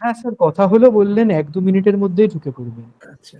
হ্যাঁ স্যার, কথা হলো বললেন 1-2 মিনিটের মধ্যেই ঢুকে পড়বেন। আচ্ছা।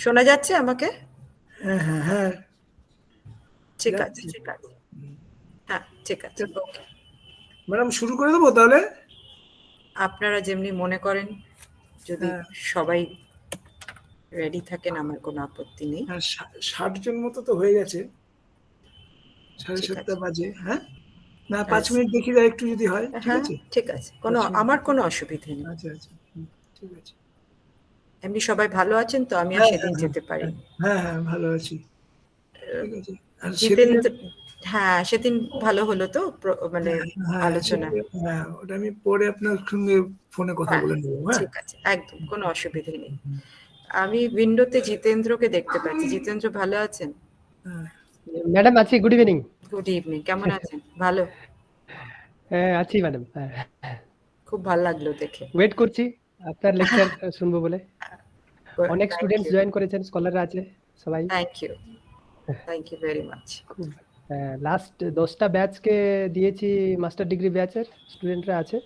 শোনা যাচ্ছে আমাকে? হ্যাঁ হ্যাঁ হ্যাঁ, ঠিক আছে, ঠিক আছে। হ্যাঁ, ঠিক আছে, ওকে। ম্যাডাম শুরু করে দেবো তাহলে? আপনারা যেমনি মনে করেন, যদি হ্যাঁ। সবাই রেডি থাকেন আমার কোনো আপত্তি নেই। 60 জন মতো তো হয়ে গেছে, 7:30 বাজে। হ্যাঁ, না 5 মিনিট দেখি যায় একটু যদি হয়। ঠিক হ্যাঁ, আছে, ঠিক আছে, আমার কোনো অসুবিধা নেই। আচ্ছা আচ্ছা, ঠিক আছে। এমনি সবাই ভালো আছেন তো? আমি আর সেদিন যেতে পারি। হ্যাঁ হ্যাঁ, ভালো আছি। ঠিক আছে। আর জিতেন্দ্র, হ্যাঁ সেদিন ভালো হলো তো মানে আলোচনা? হ্যাঁ, ওটা আমি পরে আপনার সঙ্গে ফোনে কথা বলে নেব। হ্যাঁ, ঠিক আছে, একদম কোনো অসুবিধা নেই। আমি উইন্ডোতে জিতেন্দ্রকে দেখতে পাচ্ছি। জিতেন্দ্র ভালো আছেন? ম্যাডাম আছি, গুড ইভিনিং। গুড ইভিনিং, কেমন আছেন? ভালো? হ্যাঁ আছি ম্যাডাম। খুব ভালো লাগলো দেখে। ওয়েট করছি আপনার লেকচার শুনবো বলে। অনেক স্টুডেন্টস জয়েন করেছেন, স্কলাররা আছে সবাই। Thank you very much. Last 10টা ব্যাচকে দিয়েছি, মাস্টার ডিগ্রি ব্যাচের স্টুডেন্টরা আছে।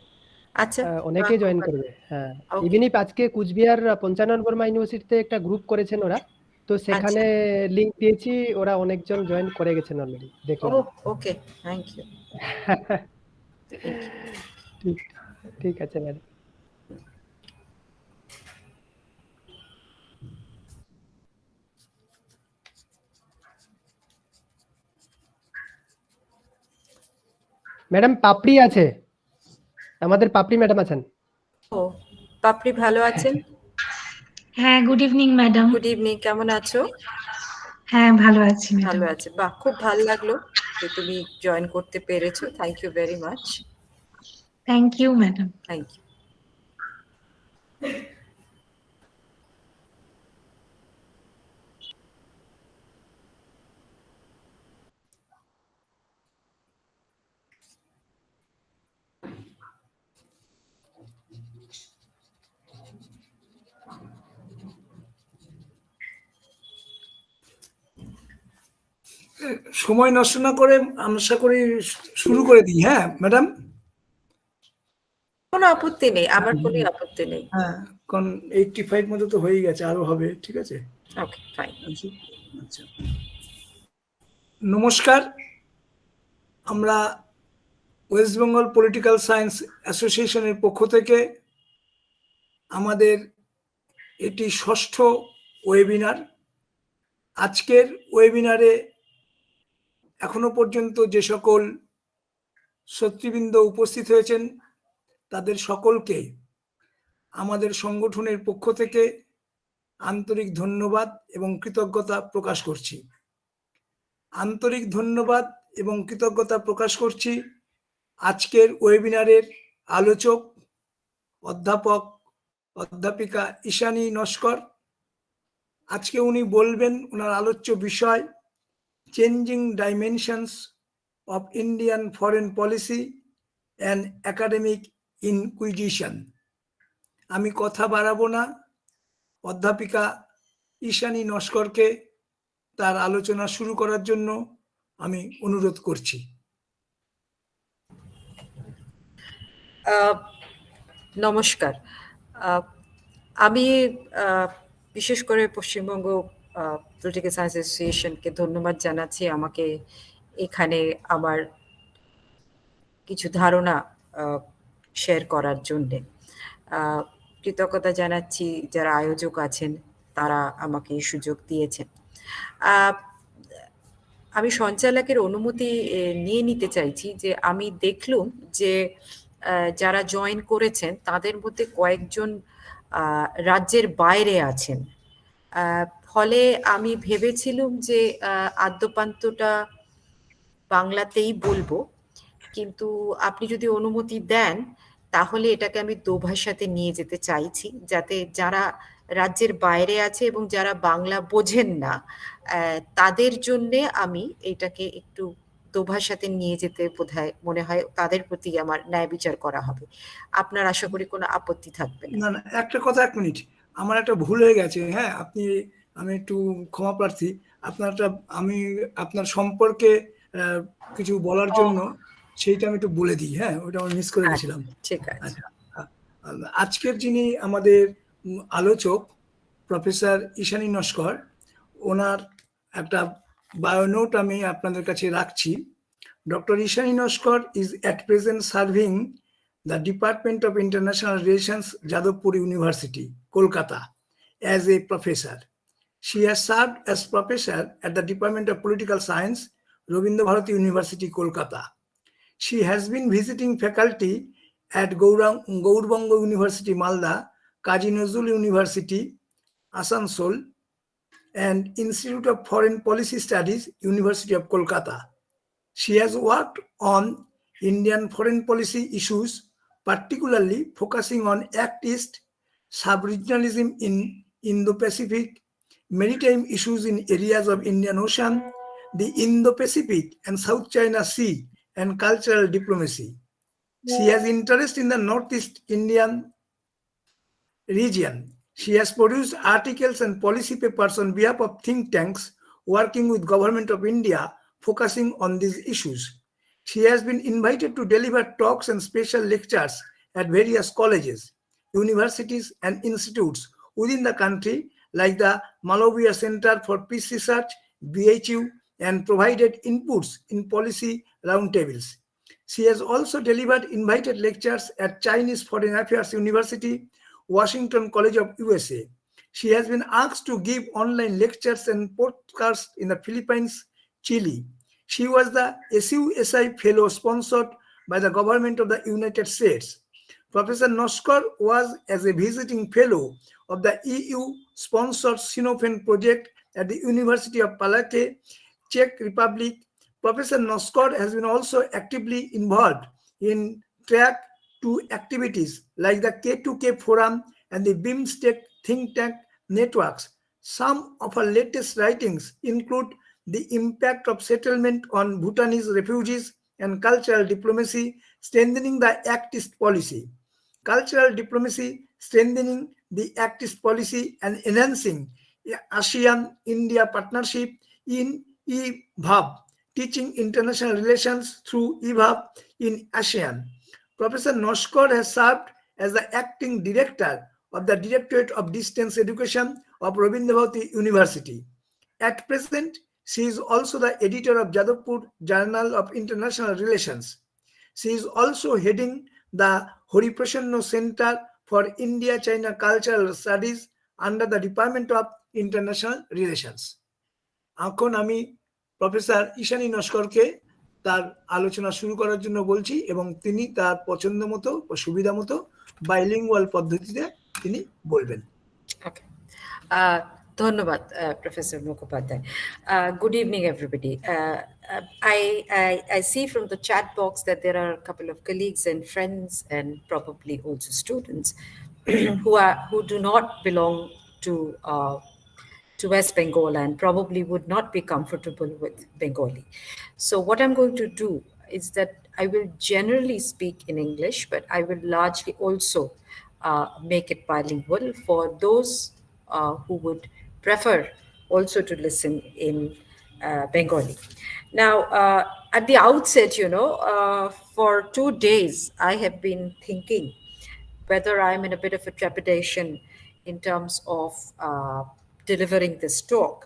আচ্ছা, অনেকেই জয়েন করবে। হ্যাঁ, ইভিনিং আজকে কুচবিহার 95 বর্মা ইউনিভার্সিটিতে একটা গ্রুপ করেছেন ওরা, তো সেখানে লিংক দিয়েছি, ওরা অনেকজন জয়েন করে গেছেন অলরেডি, দেখলাম। ওকে, থ্যাংক ইউ। ঠিক আছে ম্যাডাম। ম্যাডাম পাপড়ি আছে, আমাদের পাপড়ি ম্যাডাম আছেন। ও, পাপড়ি ভালো আছেন? হ্যাঁ, good evening madam. Good evening, কেমন আছো? হ্যাঁ, ভালো আছি ম্যাডাম। ভালো আছে, বাহ, খুব ভালো লাগলো যে তুমি জয়েন করতে পেরেছো। Thank you very much. Thank you madam. Thank you. সময় নষ্ট না করে আশা করি শুরু করে দিই। হ্যাঁ ম্যাডাম, কোনো আপত্তি নেই, আমার কোনো আপত্তি নেই। হ্যাঁ, কারণ 85 মতো তো হয়ে গেছে, আরো হবে। ঠিক আছে, ওকে, ফাইন। আচ্ছা, নমস্কার। আমরা ওয়েস্ট বেঙ্গল পলিটিক্যাল সায়েন্স অ্যাসোসিয়েশনের পক্ষ থেকে আমাদের এটি 6ষ্ঠ ওয়েবিনার। আজকের ওয়েবিনারে এখনো পর্যন্ত যে সকল শ্রোতৃবৃন্দ উপস্থিত হয়েছেন তাদের সকলকে আমাদের সংগঠনের পক্ষ থেকে আন্তরিক ধন্যবাদ এবং কৃতজ্ঞতা প্রকাশ করছি। আন্তরিক ধন্যবাদ এবং কৃতজ্ঞতা প্রকাশ করছি আজকের ওয়েবিনারের আলোচক অধ্যাপিকা ঈশানী নস্কর। আজকে উনি বলবেন, ওনার আলোচ্য বিষয় changing dimensions of Indian foreign policy and academic inquisition. আমি কথা বাড়াবো না, অধ্যাপিকা ঈশানী নস্করকে তার আলোচনা শুরু করার জন্য আমি অনুরোধ করছি। নমস্কার। আমি বিশেষ করে পশ্চিমবঙ্গ পলিটিক্যাল সায়েন্স অ্যাসোসিয়েশনকে ধন্যবাদ জানাচ্ছি আমাকে এখানে আমার কিছু ধারণা শেয়ার করার জন্যে। কৃতজ্ঞতা জানাচ্ছি যারা আয়োজক আছেন, তারা আমাকে এই সুযোগ দিয়েছেন। আমি সঞ্চালকের অনুমতি নিয়ে নিতে চাইছি যে আমি দেখলুম যে যারা জয়েন করেছেন তাদের মধ্যে কয়েকজন রাজ্যের বাইরে আছেন। ফলে আমি ভেবেছিলাম যে আদ্যপান্তটা বাংলাতেই বলবো, কিন্তু আপনি যদি অনুমতি দেন তাহলে এটাকে আমি দোভাষাতে নিয়ে যেতে চাইছি, যাতে যারা রাজ্যের বাইরে আছে এবং যারা বাংলা বোঝেন না তাদের জন্যে আমি এটাকে একটু দোভাষাতে নিয়ে যেতে বোধহয় মনে হয় তাদের প্রতি আমার ন্যায় বিচার করা হবে। আপনার আশা করি কোনো আপত্তি থাকবে না। না না, একটা কথা, 1 মিনিট, আমার একটা ভুল হয়ে গেছে। হ্যাঁ, আমি একটু ক্ষমা প্রার্থী। আমি আপনার সম্পর্কে কিছু বলার জন্য সেইটা আমি একটু বলে দিই। হ্যাঁ, ওটা আমি মিস করে গেছিলাম। ঠিক আছে। আচ্ছা, আজকের যিনি আমাদের আলোচক প্রফেসর ঈশানী নস্কর, ওনার একটা বায়োনোট আমি আপনাদের কাছে রাখছি। Doctor Ishani Naskar is at present serving the Department of International Relations, Jadavpur University, Kolkata, as a professor. She has served as professor at the Department of Political Science, Rabindra Bharati University, Kolkata. She has been visiting faculty at Gaurbanga University, Malda, Kazi Nazrul University, Asansol, and Institute of Foreign Policy Studies, University of Kolkata. She has worked on Indian foreign policy issues, particularly focusing on Act East, sub-regionalism in Indo-Pacific, maritime issues in areas of Indian Ocean, the Indo-Pacific and South China Sea, and cultural diplomacy. She has interest in the Northeast Indian region. She has produced articles and policy papers on behalf of think tanks working with Government of India, focusing on these issues. She has been invited to deliver talks and special lectures at various colleges, universities, and institutes within the country, like the Malavia Center for Peace Research, BHU, and provided inputs in policy roundtables. She has also delivered invited lectures at Chinese Foreign Affairs University, Washington College of USA. She has been asked to give online lectures and podcasts in the Philippines, Chile. She was the SUSI Fellow sponsored by the government of the United States. Professor Naskar was as a visiting fellow of the EU-sponsored Sinophen project at the University of Palace, Czech Republic. Professor Naskar has been also actively involved in track 2 activities like the K2K Forum and the BIMSTEC think tank networks. Some of her latest writings include The Impact of Settlement on Bhutanese Refugees and Cultural Diplomacy, Strengthening the Act East Policy, Cultural Diplomacy, Strengthening the Act East Policy and Enhancing ASEAN-India Partnership in EVAB, Teaching International Relations through EVAB in ASEAN. Professor Naskar has served as the acting director of the Directorate of Distance Education of Rabindra Bharati University. At present, she is also the editor of Jadavpur Journal of International Relations. She is also heading the Hariprasanna Center for India-China Cultural Studies under the Department of International Relations. এখন আমি professor Ishani নস্করকে তার আলোচনা শুরু করার জন্য বলছি, এবং তিনি তার পছন্দ মতো ও সুবিধা মতো বাইলিঙ্গুয়াল পদ্ধতিতে তিনি বলবেন। Okay. ধন্যবাদ professor Mukhopadhyay. Good evening, everybody. I see from the chat box that there are a couple of colleagues and friends and probably also students who do not belong to West Bengal and probably would not be comfortable with Bengali. So what I'm going to do is that I will generally speak in English, but I will largely also make it bilingual for those who would prefer also to listen in Bengali. Now, at the outset, for 2 days, I have been thinking whether I'm in a bit of a trepidation in terms of delivering this talk,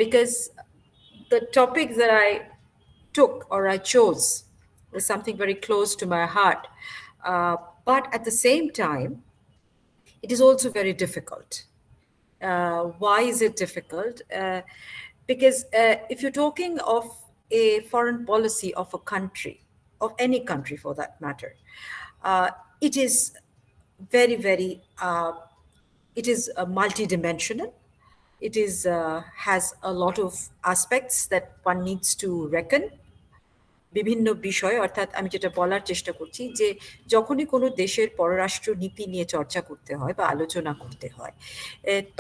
because the topic that I took or I chose was something very close to my heart. But at the same time, it is also very difficult. Why is it difficult? Because if you're talking of a foreign policy of a country, of any country for that matter, it is very, very, it is multidimensional. It is has a lot of aspects that one needs to reckon. বিভিন্ন বিষয়, অর্থাৎ আমি যেটা বলার চেষ্টা করছি যে যখনই কোনো দেশের পররাষ্ট্র নীতি নিয়ে চর্চা করতে হয় বা আলোচনা করতে হয়,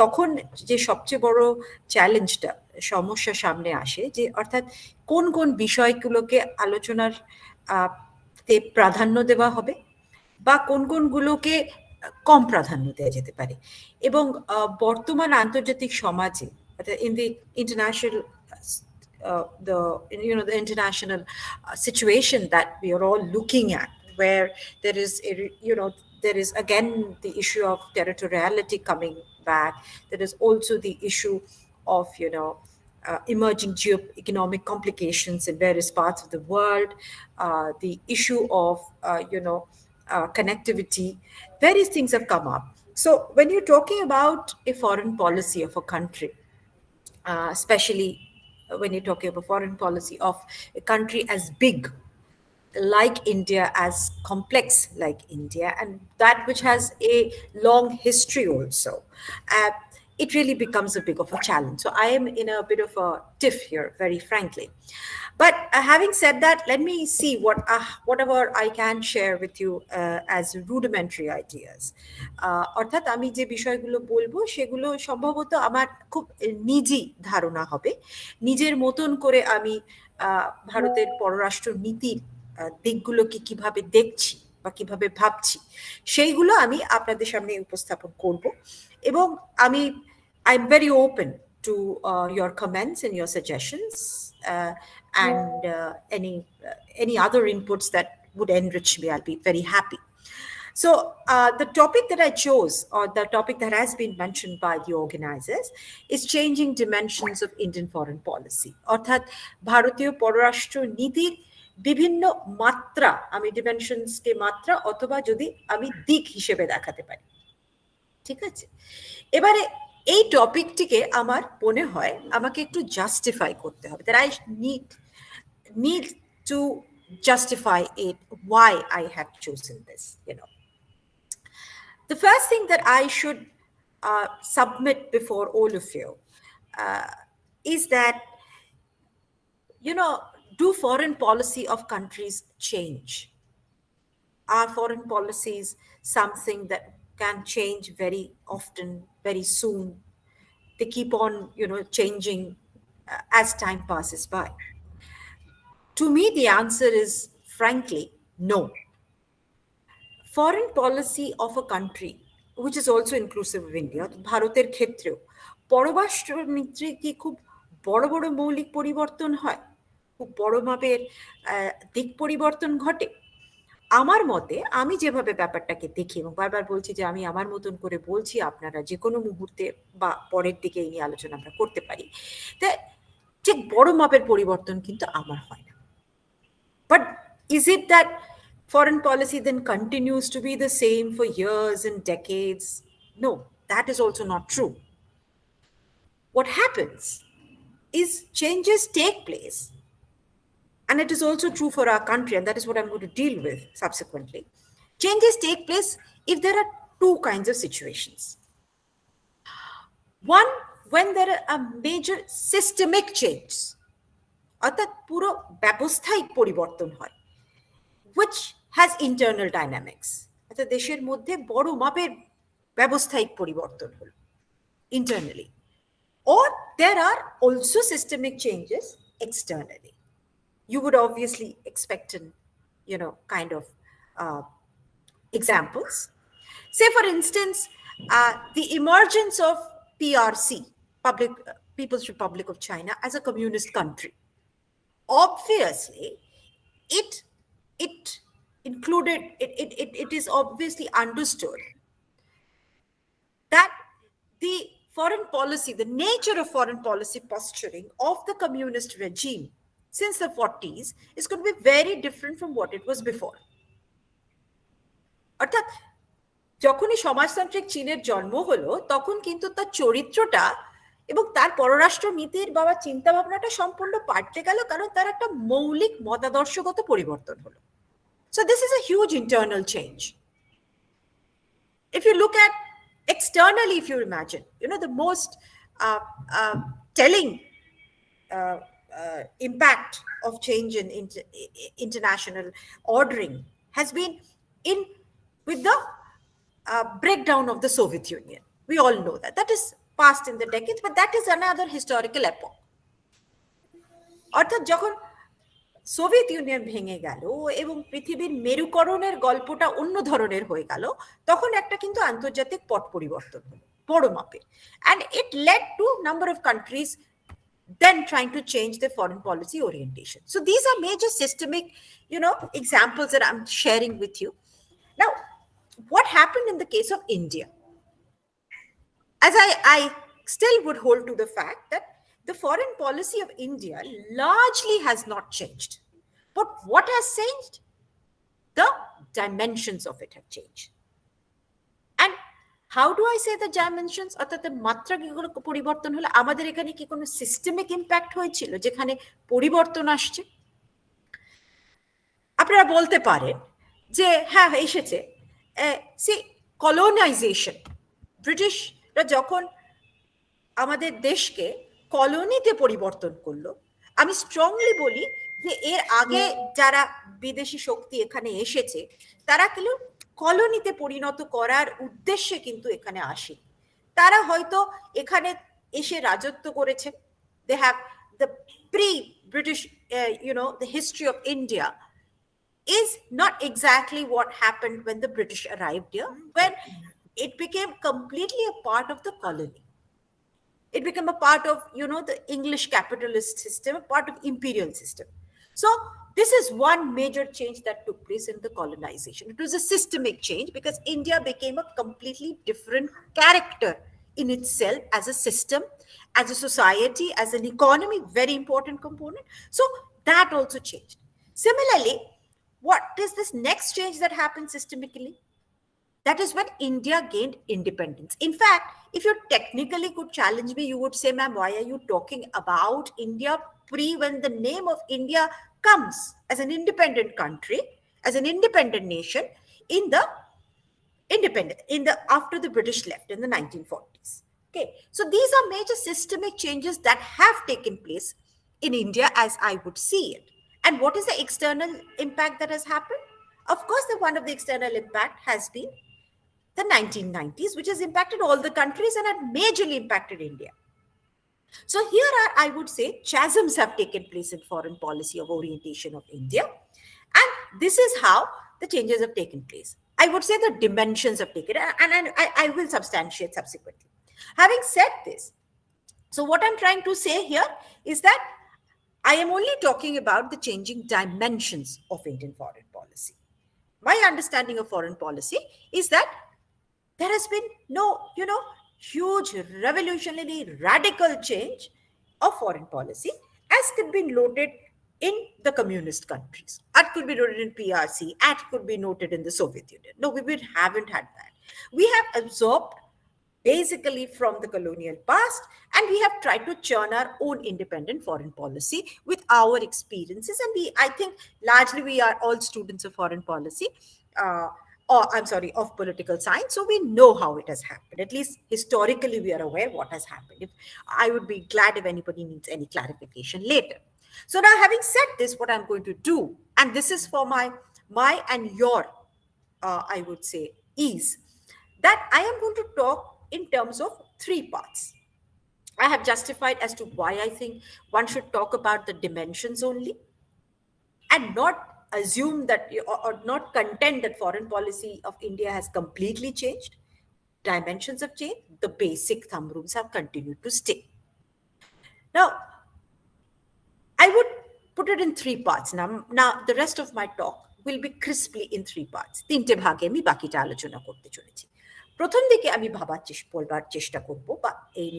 তখন যে সবচেয়ে বড় চ্যালেঞ্জটা, সমস্যা সামনে আসে যে অর্থাৎ কোন কোন বিষয়গুলোকে আলোচনার তে প্রাধান্য দেওয়া হবে বা কোন কোনগুলোকে কম প্রাধান্য দেওয়া যেতে পারে। এবং বর্তমান আন্তর্জাতিক সমাজে, in the international the international situation that we are all looking at, where there is there is again the issue of territoriality coming back. There is also the issue of emerging geo-economic complications in various parts of the world, the issue of connectivity. Various things have come up. So when you're talking about a foreign policy of a country, especially when you're talking about foreign policy of a country as big like India, as complex like India, and that which has a long history also, it really becomes a bit of a challenge. So I am in a bit of a tiff here, very frankly. But having said that, let me see whatever I can share with you as rudimentary ideas. অর্থাৎ আমি যে বিষয়গুলো বলবো সেগুলো সম্ভবত আমার খুব নিজি ধারণা হবে, নিজের মতন করে আমি ভারতের পররাষ্ট্র নীতির দিকগুলোকে কিভাবে দেখছি বা কিভাবে ভাবছি সেইগুলো আমি আপনাদের সামনে উপস্থাপন করব। এবং I'm very open to your comments and your suggestions and any other inputs that would enrich me. I'll be very happy. So the topic that I chose, or the topic that has been mentioned by the organizers, is changing dimensions of Indian foreign policy. অর্থাৎ ভারতীয় পররাষ্ট্র নীতির বিভিন্ন মাত্রা, আমি ডিমেনশনসকে মাত্রা অথবা যদি আমি দিক হিসেবে দেখাতে পারি, ঠিক আছে? এবারে এই টপিকটিকে আমার মনে হয় আমাকে একটু জাস্টিফাই করতে হবে, that I need to justify it, why I have chosen this. The first thing that I should submit before all of you is that do foreign policy of countries change? Are foreign policies something that can change very often, very soon? They keep on, changing as time passes by. To me, the answer is, frankly, no. Foreign policy of a country, which is also inclusive of India, ভারতের ক্ষেত্রেও পররাষ্ট্র নীতি কি খুব বড় বড় মৌলিক পরিবর্তন হয়, খুব বড় মাপের দিক পরিবর্তন ঘটে? আমার মতে, আমি যেভাবে ব্যাপারটাকে দেখি, এবং বারবার বলছি যে আমি আমার মতন করে বলছি, আপনারা যে কোনো মুহূর্তে বা পরের দিকে এই নিয়ে আলোচনা আমরা করতে পারি, ঠিক বড় মাপের পরিবর্তন কিন্তু আমার হয় না। But is it that foreign policy then continues to be the same for years and decades? No, that is also not true. What happens is changes take place. And it is also true for our country, and that is what I'm going to deal with subsequently. Changes take place if there are two kinds of situations. One, when there are a major systemic change, অর্থাৎ পুরো ব্যবস্থায়িক পরিবর্তন হয়, which has internal dynamics. অর্থাৎ দেশের মধ্যে বড় মাপের ব্যবস্থায়িক পরিবর্তন হলো internally. Or there are also systemic changes externally. You would obviously expect kind of examples. Say, for instance, the emergence of PRC, People's Republic of China, as a communist country. Obviously, it is obviously understood that the foreign policy, the nature of foreign policy posturing of the communist regime since the 40s is going to be very different from what it was before. অর্থাৎ যখনই সমাজতান্ত্রিক চীনের জন্ম হলো তখন কিন্তু তার চরিত্রটা এবং তার পররাষ্ট্র নীতির বাবা চিন্তা ভাবনাটা সম্পূর্ণ পাল্টে গেল, কারণ তার একটা মৌলিক মতাদর্শগত পরিবর্তন হলো। So this is a huge internal change. If you look at externally, if you imagine, the most telling impact of change in international ordering has been with the breakdown of the Soviet Union. We all know that. That is past in the decades, but that is another historical epoch. অর্থাৎ যখন Soviet union ভেঙে গেল এবং পৃথিবীর মেরুকরণের গল্পটা অন্য ধরনের হয়ে গেল, তখন একটা কিন্তু আন্তর্জাতিক পট পরিবর্তন হলো বড় মাপে, and it led to number of countries then trying to change their foreign policy orientation. So these are major systemic, examples that I'm sharing with you. Now, what happened in the case of India? As I still would hold to the fact that the foreign policy of India largely has not changed. But what has changed? The dimensions of it have changed. And how do I say the dimensions? অর্থাৎ মাত্রা কিগুলো পরিবর্তন হলো? আমাদের এখানে কি কোনো systemic impact হয়েছিল যেখানে পরিবর্তন আসছে? আপনারা বলতে পারেন যে হ্যাঁ এসেছে, সি কলোনাইজেশন, ব্রিটিশরা যখন আমাদের দেশকে কলোনিতে পরিবর্তন করলো, আমি স্ট্রংলি বলি যে এর আগে যারা বিদেশি শক্তি এখানে এসেছে তারা কিন্তু কলোনিতে পরিণত করার উদ্দেশ্যে কিন্তু এখানে আসে। তারা হয়তো এখানে এসে রাজত্ব করেছে। They have the pre-British, the history of India is not exactly what happened when the British arrived here, when it became completely a part of the colony. It became a part of, the English capitalist system, a part of imperial system. So this is one major change that took place in the colonization. It was a systemic change because India became a completely different character in itself as a system, as a society, as an economy, very important component. So that also changed. Similarly, what is this next change that happened systemically? That is when India gained independence. In fact, if you technically could challenge me, you would say, ma'am, why are you talking about India when the name of India comes as an independent country, as an independent nation after the British left in the 1940s. Okay, so these are major systemic changes that have taken place in India as I would see it. And what is the external impact that has happened? Of course, one of the external impact has been the 1990s, which has impacted all the countries and had majorly impacted India. So here are, I would say, chasms have taken place in foreign policy of orientation of India. And this is how the changes have taken place. I would say the dimensions have taken, and I will substantiate subsequently. Having said this, so what I'm trying to say here is that I am only talking about the changing dimensions of Indian foreign policy. My understanding of foreign policy is that there has been no, huge revolutionary radical change of foreign policy as could be noted in the communist countries. That could be noted in PRC, that could be noted in the Soviet Union. No, we haven't had that. We have absorbed basically from the colonial past, and we have tried to churn our own independent foreign policy with our experiences. And I think largely we are all students of foreign policy, of political science. So we know how it has happened. At least historically, we are aware what has happened. I would be glad if anybody needs any clarification later. So now, having said this, what I'm going to do, and this is for my and your, I would say, ease, that I am going to talk in terms of 3 parts. I have justified as to why I think one should talk about the dimensions only and not assume that or not contend that foreign policy of India has completely changed. Dimensions have changed. The basic thumb rules have continued to stay. Now, I would put it in 3 parts. Now the rest of my talk will be crisply in 3 parts. 3টে ভাগে আমি বাকিটা আলোচনা করতে চলেছি। প্রথম দিকে আমি বলবার চেষ্টা করব, বা এই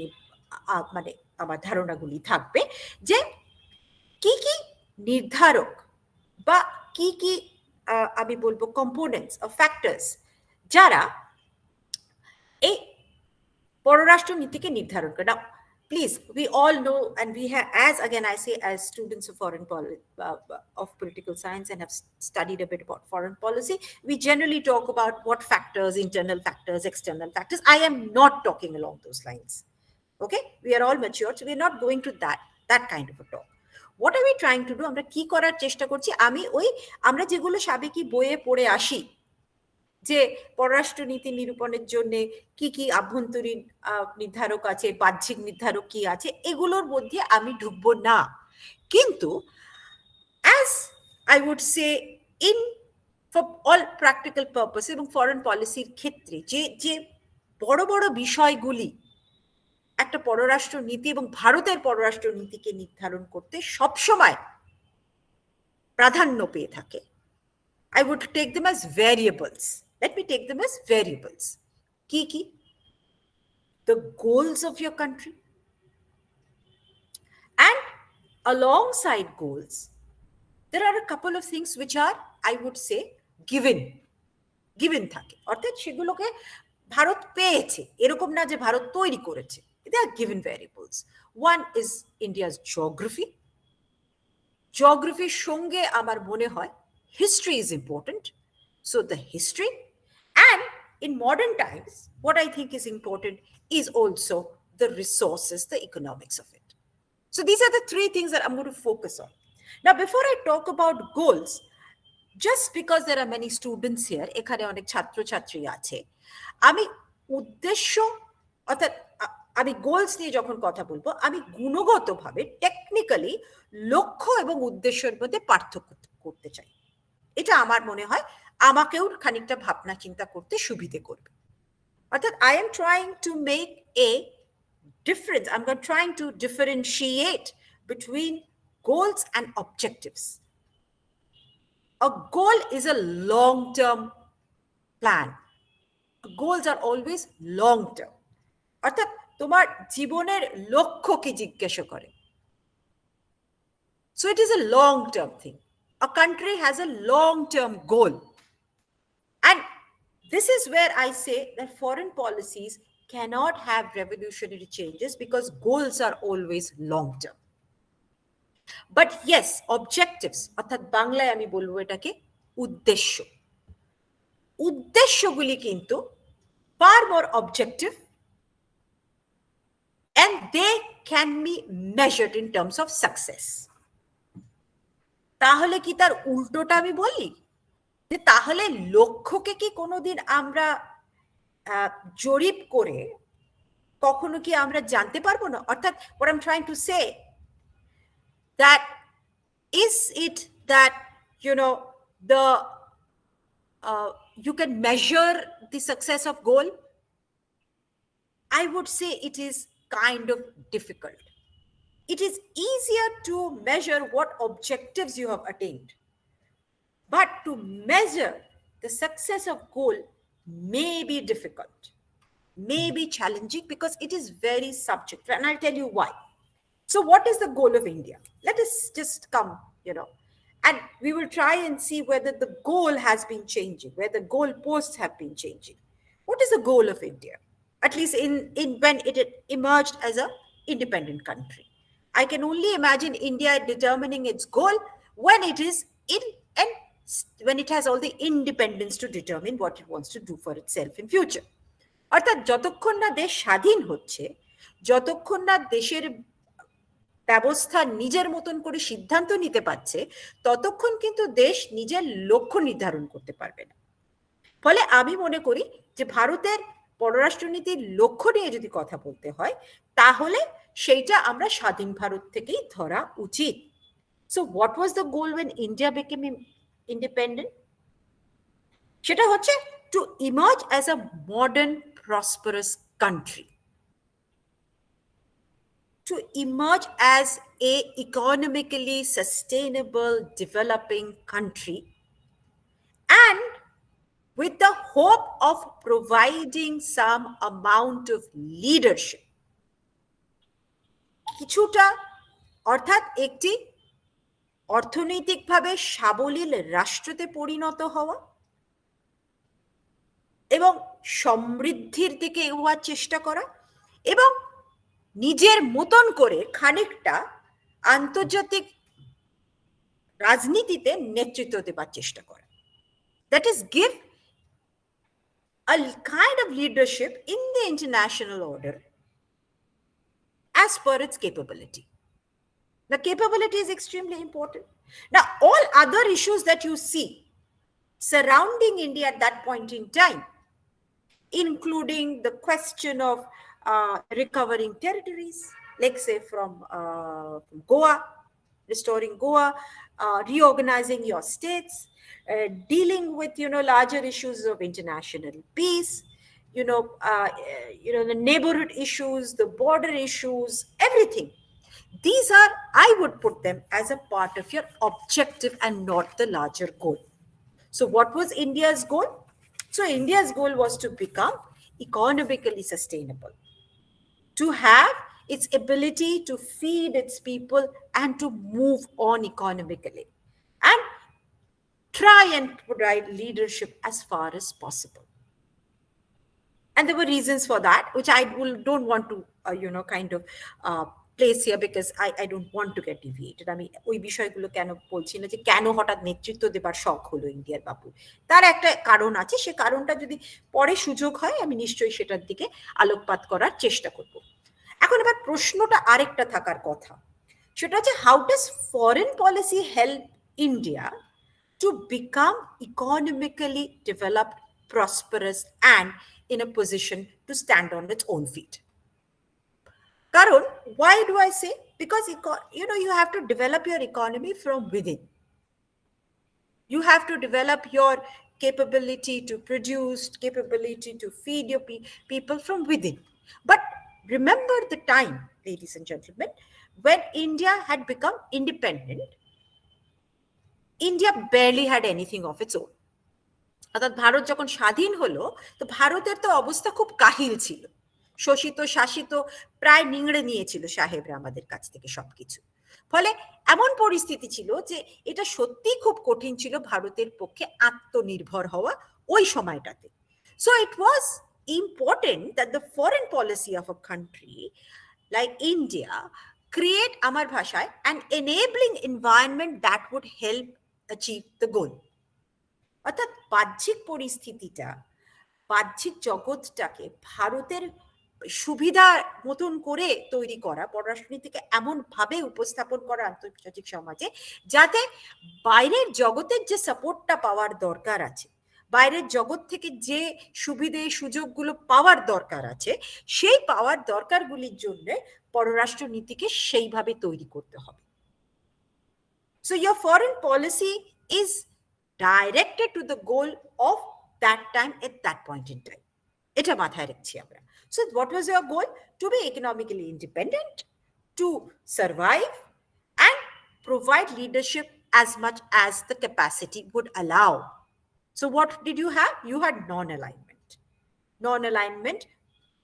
মানে আমার ধারণাগুলি থাকবে যে কি কি নির্ধারক বা কি কি আমি বলবো কম্পোনেন্টস অফ ফ্যাক্টরস যারা এই পররাষ্ট্র নীতিকে নির্ধারণ করে। Now, please, we all know, and we have, as again I say, as students of of political science and have studied a bit about foreign policy, we generally talk about what factors, internal factors, external factors. I am not talking along those lines. Okay, we are all mature, so we are not going to that kind of a talk. What are we trying to do? আমরা কি করার চেষ্টা করছি? আমরা যেগুলো সাবেকি বইয়ে পড়ে আসি, যে পররাষ্ট্রনীতি নিরূপণের জন্য কি কি আভ্যন্তরীণ নির্ধারক আছে, বাহ্যিক নির্ধারক কি আছে, এগুলোর মধ্যে আমি ঢুকবো না। কিন্তু as I would say, in for all practical purpose এবং ফরেন পলিসির ক্ষেত্রে যে বড় বড় বিষয়গুলি একটা পররাষ্ট্র নীতি এবং ভারতের পররাষ্ট্র নীতিকে নির্ধারণ করতে সবসময় প্রাধান্য পেয়ে থাকে, I would take them as variables. Let me take them as variables. Ki? The goals of your country. And alongside goals, there are a couple of things which are, I would say, given থাকে। অর্থাৎ সেগুলোকে ভারত পেয়েছে, এরকম না যে ভারত তৈরি করেছে। They are given variables. One is India's geography. Geographyর সঙ্গে আমার মনে হয় history is important. So the history, and in modern times, what I think is important is also the resources, the economics of it. So these are the three things that I'm going to focus on. Now, before I talk about goals, just because there are many students here, এখানে অনেক ছাত্রছাত্রী আছে, আমি উদ্দেশ্য অর্থাৎ আমি goals নিয়ে যখন কথা বলবো, আমি গুণগতভাবে টেকনিক্যালি লক্ষ্য এবং উদ্দেশ্যের মধ্যে পার্থক্য করতে চাই। এটা আমার মনে হয় আমাকেও খানিকটা ভাবনা চিন্তা করতে সুবিধে করবে। অর্থাৎ I am trying to make a difference. I'm trying to differentiate between goals and objectives. A goal is a long-term plan. Goals are always long-term. অর্থাৎ তোমার জীবনের লক্ষ্য কি জিজ্ঞাসা করে। So it is a long-term thing. A country has a long-term goal. And this is where I say that foreign policies cannot have revolutionary changes because goals are always long-term. But yes, objectives, অর্থাৎ বাংলায় আমি বলবো এটাকে উদ্দেশ্য। উদ্দেশ্যগুলি কিন্তু far more objective and they can be measured in terms of success. তাহলে কি তার উল্টোটা আমি বলি যে তাহলে লক্ষ্যকে কি কোনোদিন আমরা জরিপ করে কখনো কি আমরা জানতে পারবো না? অর্থাৎ what I'm trying to say that is it that you can measure the success of goal? I would say it is kind of difficult. It is easier to measure what objectives you have attained. But to measure the success of goal may be difficult, may be challenging because it is very subjective. And I'll tell you why. So what is the goal of India? Let us just come, and we will try and see whether the goal has been changing, whether goal posts have been changing. What is the goal of India? At least in when it emerged as an independent country. I can only imagine India determining its goal when it is when it has all the independence to determine what it wants to do for itself in future. অর্থাৎ যতক্ষণ না দেশ স্বাধীন হচ্ছে, যতক্ষণ না দেশের ব্যবস্থা নিজের মতন করে সিদ্ধান্ত নিতে পারছে, ততক্ষণ কিন্তু দেশ নিজের লক্ষ্য নির্ধারণ করতে পারবে না। ফলে আমি মনে করি যে ভারতের পররাষ্ট্রনীতির লক্ষ্য নিয়ে যদি কথা বলতে হয়, তাহলে সেইটা আমরা স্বাধীন ভারত থেকেই ধরা উচিত। So what was the goal when India became independent? সেটা হচ্ছে to emerge as a modern, prosperous country. To emerge as a economically sustainable, developing country, and with the hope of providing some amount of leadership. কিছুটা অর্থাৎ একটি অর্থনৈতিকভাবে সাবলীল রাষ্ট্রতে পরিণত হওয়া এবং সমৃদ্ধির দিকে এগোয়ার চেষ্টা করা এবং নিজের মতন করে খানিকটা আন্তর্জাতিক রাজনীতিতে নেতৃত্ব দেবার চেষ্টা করা। That is, give a kind of leadership in the international order as per its capability. The capability is extremely important. Now, all other issues that you see surrounding India at that point in time, including the question of recovering territories, like say from Goa, restoring Goa, reorganizing your states, dealing with larger issues of international peace, the neighborhood issues, the border issues, everything. These are, I would put them as a part of your objective and not the larger goal. So what was India's goal? So India's goal was to become economically sustainable, to have its ability to feed its people and to move on economically and try and provide leadership as far as possible. And there were reasons for that, which I don't want to, kind of place here because I don't want to get deviated. আমি ওই বিষয়গুলো কেন বলছি না যে কেন হঠাৎ নেতৃত্ব দেবার শখ হলো ইন্ডিয়ার বাবু, তার একটা কারণ আছে। সে কারণটা যদি পরে সুযোগ হয় আমি নিশ্চয়ই সেটার দিকে আলোকপাত করার চেষ্টা করব। এখন এবার প্রশ্নটা আরেকটা থাকার কথা, সেটা হচ্ছে how does foreign policy help India to become economically developed, prosperous, and in a position to stand on its own feet. Karon, why do I say? Because you have to develop your economy from within. You have to develop your capability to produce, capability to feed your people from within. But remember the time, ladies and gentlemen, when India had become independent, India barely had anything of its own. অর্থাৎ ভারত যখন স্বাধীন হলো, তো ভারতের তো অবস্থা খুব কাহিল ছিল, শোষিত শাসিত, প্রায় নিংড়ে নিয়েছিল সাহেবরা আমাদের কাছ থেকে সবকিছু। ফলে এমন পরিস্থিতি ছিল যে এটা সত্যি খুব কঠিন ছিল ভারতের পক্ষে আত্মনির্ভর হওয়া ওই সময়টাতে। So it was important that the foreign policy of a country like India create, আমার ভাষায়, an enabling environment that would help achieve the goal. অর্থাৎ বাহ্যিক পরিস্থিতিটা, বাহ্যিক জগৎটাকে ভারতের সুবিধা মতন করে তৈরি করা, পররাষ্ট্রনীতিকে এমন ভাবে উপস্থাপন করা আন্তর্জাতিক সমাজে যাতে বাইরের জগতের যে সাপোর্টটা পাওয়ার দরকার আছে, বাইরের জগৎ থেকে যে সুবিধে সুযোগগুলো পাওয়ার দরকার আছে, সেই পাওয়ার দরকারগুলির জন্য পররাষ্ট্রনীতিকে সেইভাবে তৈরি করতে হবে। So your foreign policy is directed to the goal of that time at that point in time. এটা মাথায় রাখছি আমরা। So what was your goal? To be economically independent, to survive and provide leadership as much as the capacity would allow. So what did you have? You had non-alignment. Non-alignment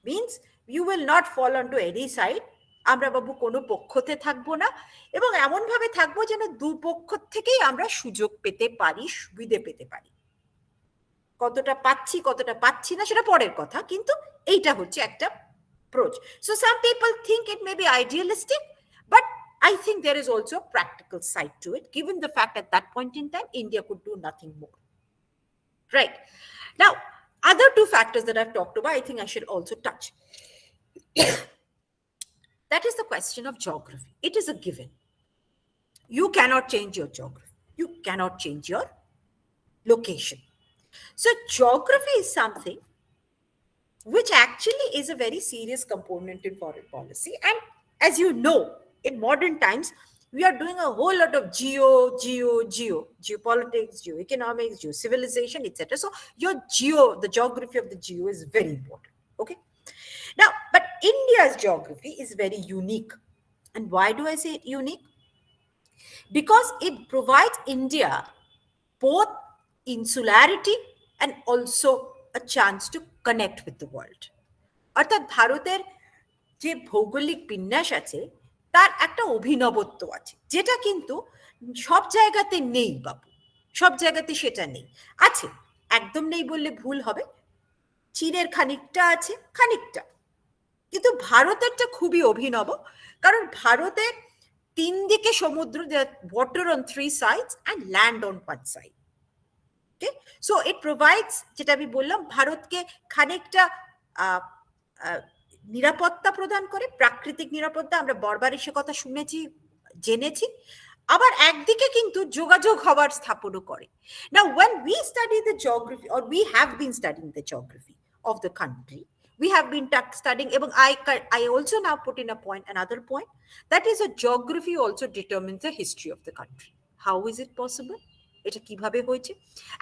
means you will not fall onto any side. আমরা বাবু কোনো পক্ষতে থাকবো না এবং এমন ভাবে থাকবো যেন দুপক্ষ থেকেই আমরা সুযোগ পেতে পারি, সুবিধে পেতে পারি। কতটা পাচ্ছি কতটা পাচ্ছি না সেটা পরের কথা, কিন্তু এইটা হচ্ছে একটা approach. So some people think it may be idealistic, but I think there is also a practical side to it, given the fact at that point in time India could do nothing more. Right. Now, other two factors that I've talked about, I think I should also touch. That is the question of geography. It is a given. You cannot change your geography. You cannot change your location. So geography is something which actually is a very serious component in foreign policy. And as you know, in modern times, we are doing a whole lot of geopolitics, geoeconomics, geocivilization, etc. So your the geography of the geo is very important. Okay. Now, but India's geography is very unique. And why do I say it unique? Because it provides India both insularity and also a chance to connect with the world. অর্থাৎ ভারতের যে ভৌগোলিক বিন্যাস আছে তার একটা অভিনবত্ব আছে, যেটা কিন্তু সব জায়গাতে নেই বাবু, সব জায়গাতে সেটা নেই। আছে, একদম নেই বললে ভুল হবে, চীনের খানিকটা আছে, খানিকটা। কিন্তু ভারতেরটা খুবই অভিনব, কারণ ভারতের 3 দিকে সমুদ্র, water on 3 sides and land on 1 side. Okay, so it provides, যেটা আমি বললাম, ভারতকে খানিকটা নিরাপত্তা প্রদান করে, প্রাকৃতিক নিরাপত্তা। আমরা বর্বারই সে কথা শুনেছি, জেনেছি। আবার একদিকে কিন্তু যোগাযোগ হওয়ার স্থাপনও করে। Now when we study the geography, or we have been studying the geography of the country, we have been studying, এবং I also now put in a point, another point, that is a geography also determines the history of the country. How is it possible? এটা কিভাবে হয়েছে?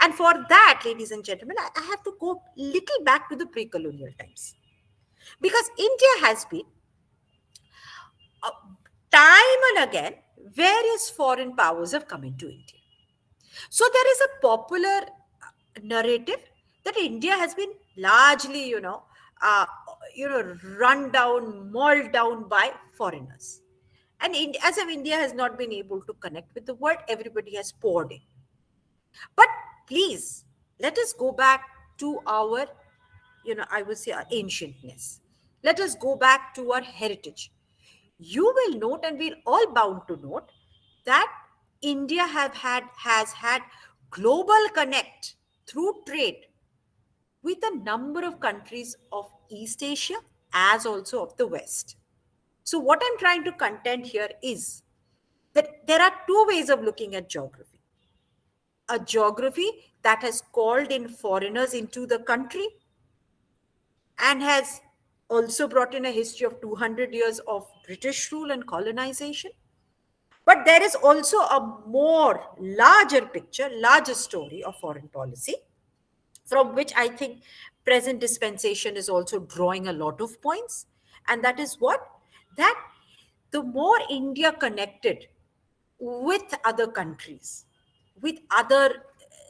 And for that, ladies and gentlemen, I have to go little back to the pre-colonial times, because India has been time and again various foreign powers have come into India. So there is a popular narrative that India has been largely, run down, mauled down by foreigners. And as if India has not been able to connect with the world, everybody has poured in. But please, let us go back to our, I would say, our ancientness. Let us go back to our heritage. You will note, and we're all bound to note, that India has had global connect through trade with a number of countries of East Asia as also of the West. So what I'm trying to contend here is that there are two ways of looking at geography. A geography that has called in foreigners into the country and has also brought in a history of 200 years of British rule and colonization. But there is also a more larger picture, larger story of foreign policy, from which I think present dispensation is also drawing a lot of points. And that is what? That the more India connected with other countries, with other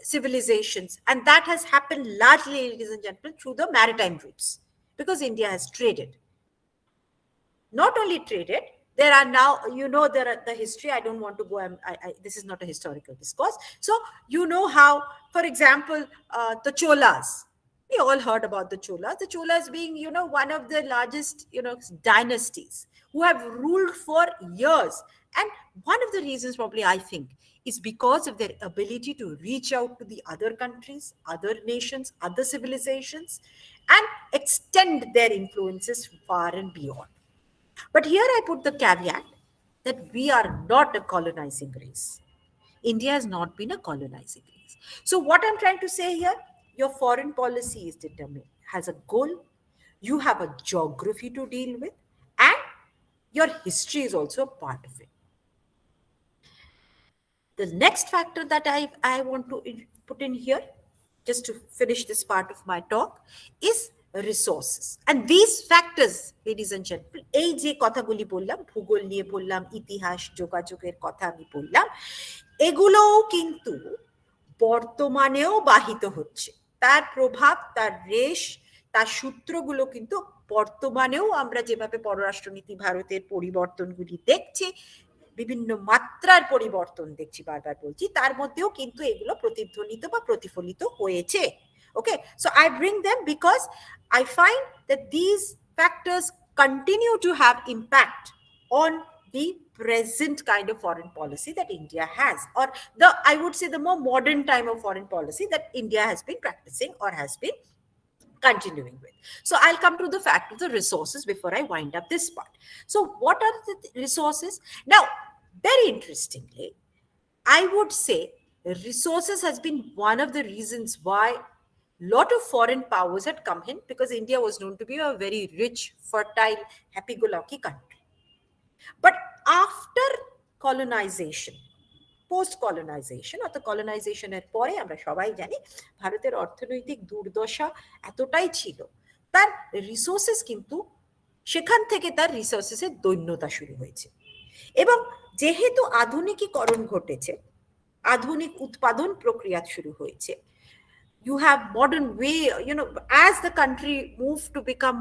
civilizations, and that has happened largely, ladies and gentlemen, through the maritime routes, because India has traded. Not only traded, there are now, there are the history. I don't want to go, this is not a historical discourse. So, how, for example, the Cholas, we all heard about the Cholas. The Cholas being, one of the largest, dynasties who have ruled for years. And one of the reasons probably, I think, is because of their ability to reach out to the other countries, other nations, other civilizations, and extend their influences far and beyond. But here I put the caveat that we are not a colonizing race. India has not been a colonizing race. So what I'm trying to say here, your foreign policy is determined, has a goal, you have a geography to deal with, and your history is also a part of it. The next factor that I want to put in here, just to finish this part of my talk, is resources. And these factors, ladies and gentlemen, এই যে কথাগুলি বললাম, ভূগোল নিয়ে বললাম, ইতিহাস, যোগাযোগের কথা আমি বললাম, এগুলোও কিন্তু বর্তমানেও বাহিত হচ্ছে। তার প্রভাব, তার রেশ, তার সূত্রগুলো কিন্তু বর্তমানেও আমরা যেভাবে পররাষ্ট্রনীতি ভারতের পরিবর্তনগুলি দেখছি, বিভিন্ন মাত্রার পরিবর্তন দেখছি, বারবার বলছি, তার মধ্যেও কিন্তু এগুলো প্রতিধ্বনিত বা প্রতিফলিত হয়েছে। Okay, so I bring them because I find that these factors continue to have impact on the present kind of foreign policy that India has, or I would say the more modern time of foreign policy that India has been practicing or has been continuing with. So I'll come to the fact of the resources before I wind up this part. So what are the resources? Now, very interestingly, I would say resources has been one of the reasons why lot of foreign powers had come in, because India was known to be a very rich, fertile, happy-go-lucky country. But after colonization, post-colonization, অর্থাৎ colonizationের পরে আমরা সবাই জানি ভারতের অর্থনৈতিক দুর্দশা এতটাই ছিল, তার রিসোর্সেস কিন্তু সেখান থেকে তার রিসোর্সেসের দৈন্যতা শুরু হয়েছে। এবং যেহেতু আধুনিকীকরণ ঘটেছে, আধুনিক উৎপাদন প্রক্রিয়া শুরু হয়েছে, you have modern way, as the country moved to become,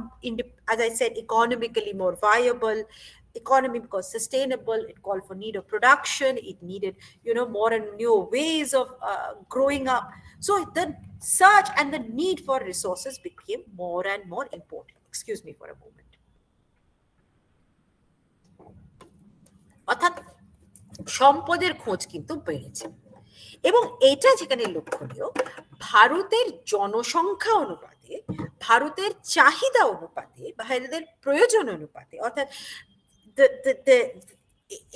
as I said, economically more viable, economy because sustainable, it called for need of production, it needed, more and new ways of growing up. So the search and the need for resources became more and more important. Excuse me for a moment. অর্থাৎ সম্পদের খোঁজ কিন্তু বেড়েছে, এবং এটা যেখানে লক্ষণীয়, ভারতের জনসংখ্যা অনুপাতে, ভারতের চাহিদা অনুপাতে, ভারতের প্রয়োজন অনুপাতে, অর্থাৎ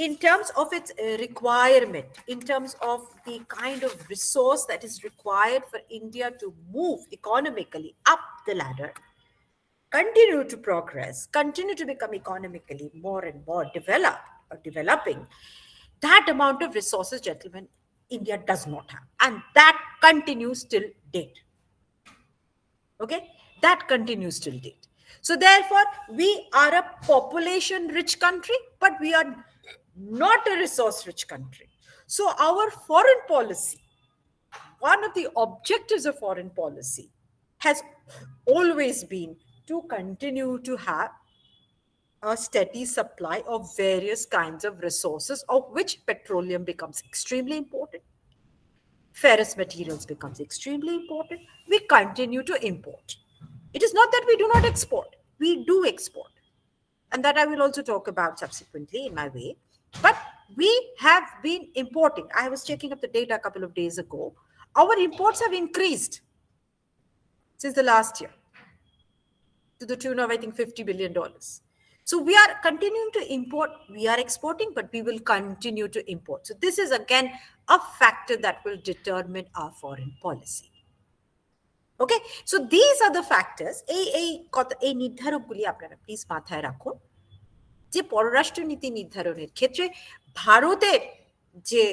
in terms of its requirement, in terms of the kind of resource that is required for India to move economically up the ladder, continue to progress, continue to become economically more and more developed or developing, that amount of resources, gentlemen, India does not have. And that continues till date. Okay? That continues till date. So therefore, we are a population-rich country, but we are not a resource-rich country. So our foreign policy, one of the objectives of foreign policy has always been to continue to have a steady supply of various kinds of resources, of which petroleum becomes extremely important. Ferrous materials becomes extremely important. We continue to import. It is not that we do not export. We do export. And that I will also talk about subsequently in my way. But we have been importing. I was checking up the data a couple of days ago. Our imports have increased since the last year to the tune of, I think, $50 billion. So we are continuing to import, we are exporting, but we will continue to import. So this is again a factor that will determine our foreign policy. Okay, so these are the factors. এই নির্ধারকগুলি আপনারা please মাথায় রাখুন, যে পররাষ্ট্র নীতি নির্ধারণের ক্ষেত্রে ভারতের যে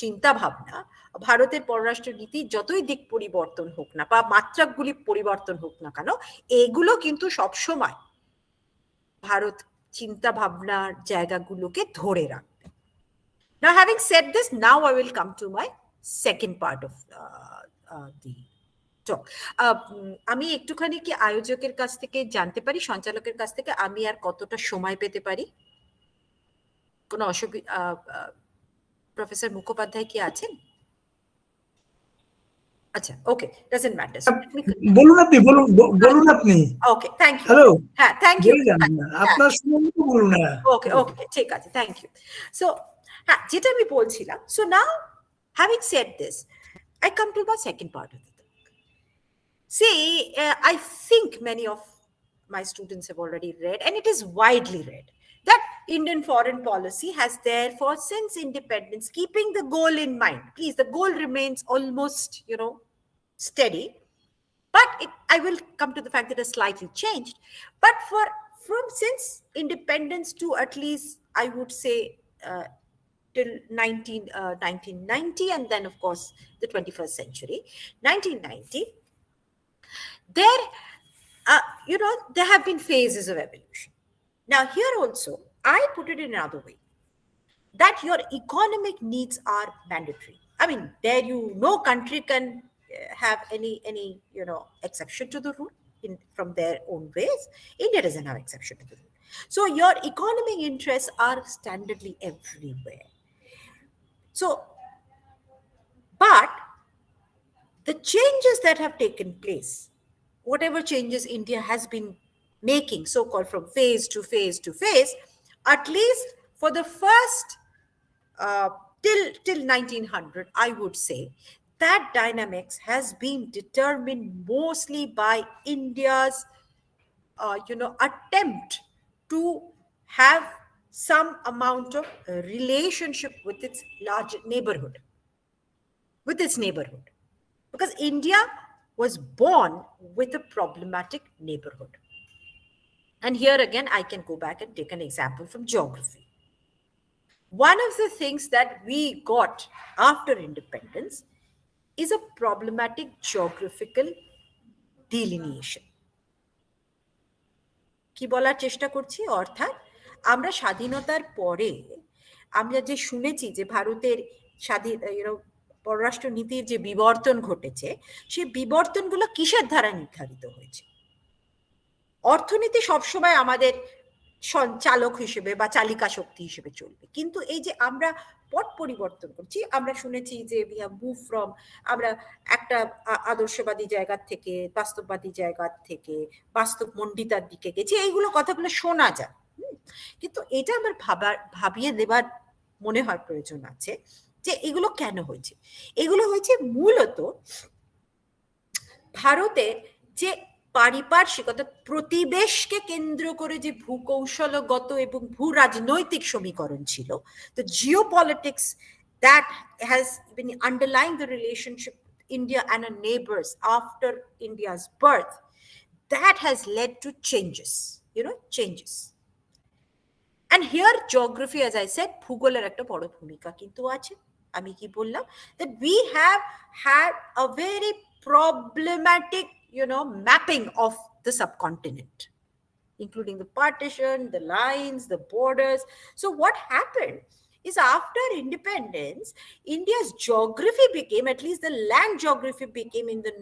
চিন্তা ভাবনা, ভারতের পররাষ্ট্র নীতি যতই দিক পরিবর্তন হোক না বা মাত্রাগুলি পরিবর্তন হোক না কেন, এগুলো কিন্তু সবসময় ভারত চিন্তা ভাবনার জায়গাগুলোকে ধরে রাখবে। Now, having said this, now I will come to my second part of the talk. আমি একটুখানি কি আয়োজকের কাছ থেকে জানতে পারি, সঞ্চালকের কাছ থেকে, আমি আর কতটা সময় পেতে পারি? কোনো অসুবিধা? প্রফেসর মুখোপাধ্যায় কি আছেন? আচ্ছা, ওকে, ডাজন্ট ম্যাটার। বলুন আপনি, বলুন আপনি। ওকে, থ্যাংক ইউ। হ্যালো, হ্যাঁ, থ্যাংক ইউ। আপনার শুনুন তো, বলুন না। ওকে, ওকে, ঠিক আছে, থ্যাংক ইউ। সো হ্যাঁ, যেটা আমি বলছিলাম, so now having said this, I come to my second part of the talk. See, I think many of my students have already read, and it is widely read, that Indian foreign policy has therefore, since independence, keeping the goal in mind. Please, the goal remains almost, steady, but I will come to the fact that it has slightly changed. But since independence to at least, I would say, till 1990, and then of course the 21st century, 1990, there have been phases of evolution. Now here also, I put it in another way, that your economic needs are mandatory. I mean, no country can have any exception to the rule from their own ways. India doesn't have exception to the rule. So your economic interests are standardly everywhere. So, but the changes that have taken place, whatever changes India has been making, so-called from phase to phase to phase, at least for the first till 1900, I would say, that dynamics has been determined mostly by India's, attempt to have some amount of relationship with its large neighborhood, because India was born with a problematic neighborhood. And here again, I can go back and take an example from geography. One of the things that we got after independence is a problematic geographical delineation. কি বলার চেষ্টা করছি, অর্থাৎ আমরা স্বাধীনতার পরে আমরা যে শুনেছি যে ভারতের পররাষ্ট্র নীতির যে বিবর্তন ঘটেছে, সেই বিবর্তনগুলো কিসের দ্বারা নির্ধারিত হয়েছে? অর্থনীতি সবসময় আমাদের চালক হিসেবে বা চালিকা শক্তি হিসেবে চলবে, কিন্তু এই যে আমরা পট পরিবর্তন করছি। আমরা শুনেছি যে we have moved from, আমরা একটা আদর্শবাদী জায়গা থেকে বাস্তববাদী জায়গা থেকে বাস্তব মণ্ডিতার দিকে গেছি, এইগুলো কথাগুলো শোনা যায়। কিন্তু এটা আমার ভাবিয়ে দেবার মনে হয় প্রয়োজন আছে যে এগুলো কেন হয়েছে। এগুলো হয়েছে মূলত ভারতের যে পারিপার্শ্বিকতা, প্রতিবেশকে কেন্দ্র করে যে ভূকৌশলগত এবং ভূ রাজনৈতিক সমীকরণ ছিল, the geopolitics that has been underlying the relationship with India and her neighbors after India's birth, that has led to changes, changes. And here geography, as I said, ভূগোলের একটা বড় ভূমিকা কিন্তু আছে। আমি কি বললাম, that we have had a very problematic, mapping of the subcontinent, including the partition, the lines, the borders. So what happened is after independence, India's geography became, at least the land geography became in the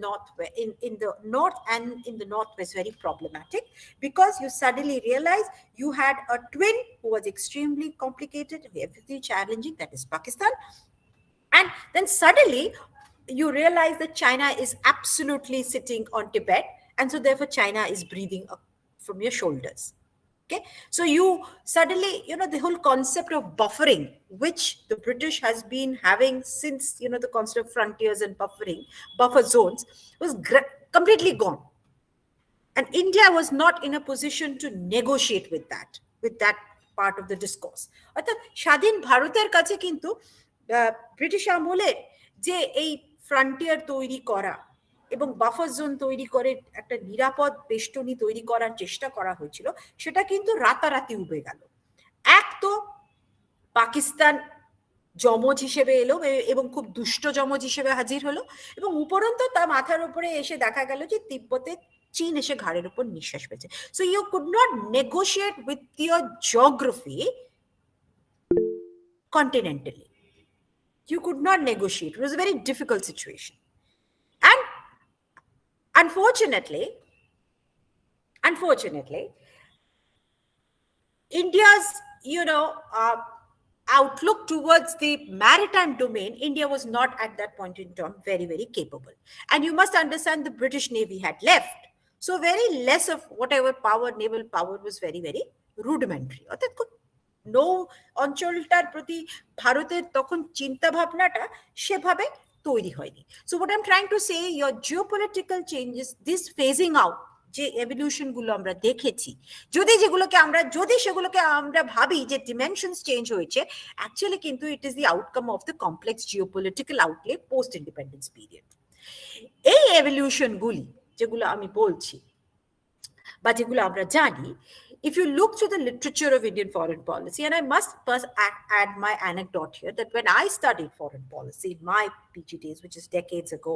north and in the northwest, very problematic, because you suddenly realize you had a twin who was extremely complicated, everything challenging, that is Pakistan. And then suddenly you realize that China is absolutely sitting on Tibet, and so therefore China is breathing up from your shoulders. Okay, so you suddenly, the whole concept of buffering, which the British has been having since, the concept of frontiers and buffer zones, was completely gone. And India was not in a position to negotiate with that part of the discourse. অর্থাৎ স্বাধীন ভারতের কাছে কিন্তু British আমলের যে এই frontier তৈরি করা এবং বাফার জোন তৈরি করে একটা নিরাপদ বেষ্টনী তৈরি করার চেষ্টা করা হয়েছিল, সেটা কিন্তু রাতারাতি উবে গেল। এক তো পাকিস্তান যমজ হিসেবে এলো এবং খুব দুষ্ট যমজ হিসেবে হাজির হলো, এবং উপরন্তু তার মাথার উপরে এসে দেখা গেল যে তিব্বতে চীন এসে ঘাড়ের উপর নিঃশ্বাস ফেলছে। So you could not negotiate with your geography continentally. You could not negotiate. It was a very difficult situation. And unfortunately, India's, outlook towards the maritime domain, India was not at that point in time very, very capable. And you must understand the British Navy had left. So very less of whatever power, naval power, was very, very rudimentary. নৌ অঞ্চলটার প্রতি ভারতের তখন চিন্তা ভাবনাটা সেভাবে তৈরি হয়নি। So what I am trying to say, your geopolitical changes, this phasing out, যে এভলিউশন গুলো আমরা দেখেছি, যদি সেগুলোকে আমরা ভাবি যে ডিমেনশনস চেঞ্জ হয়েছে, অ্যাকচুয়ালি কিন্তু it is the outcome of the complex geopolitical outlay post independence period. এই এভলিউশন গুলি যেগুলো আমি বলছি বা যেগুলো আমরা জানি, if you look through the literature of Indian foreign policy, and I must first add my anecdote here, that when I studied foreign policy in my PG days, which is decades ago,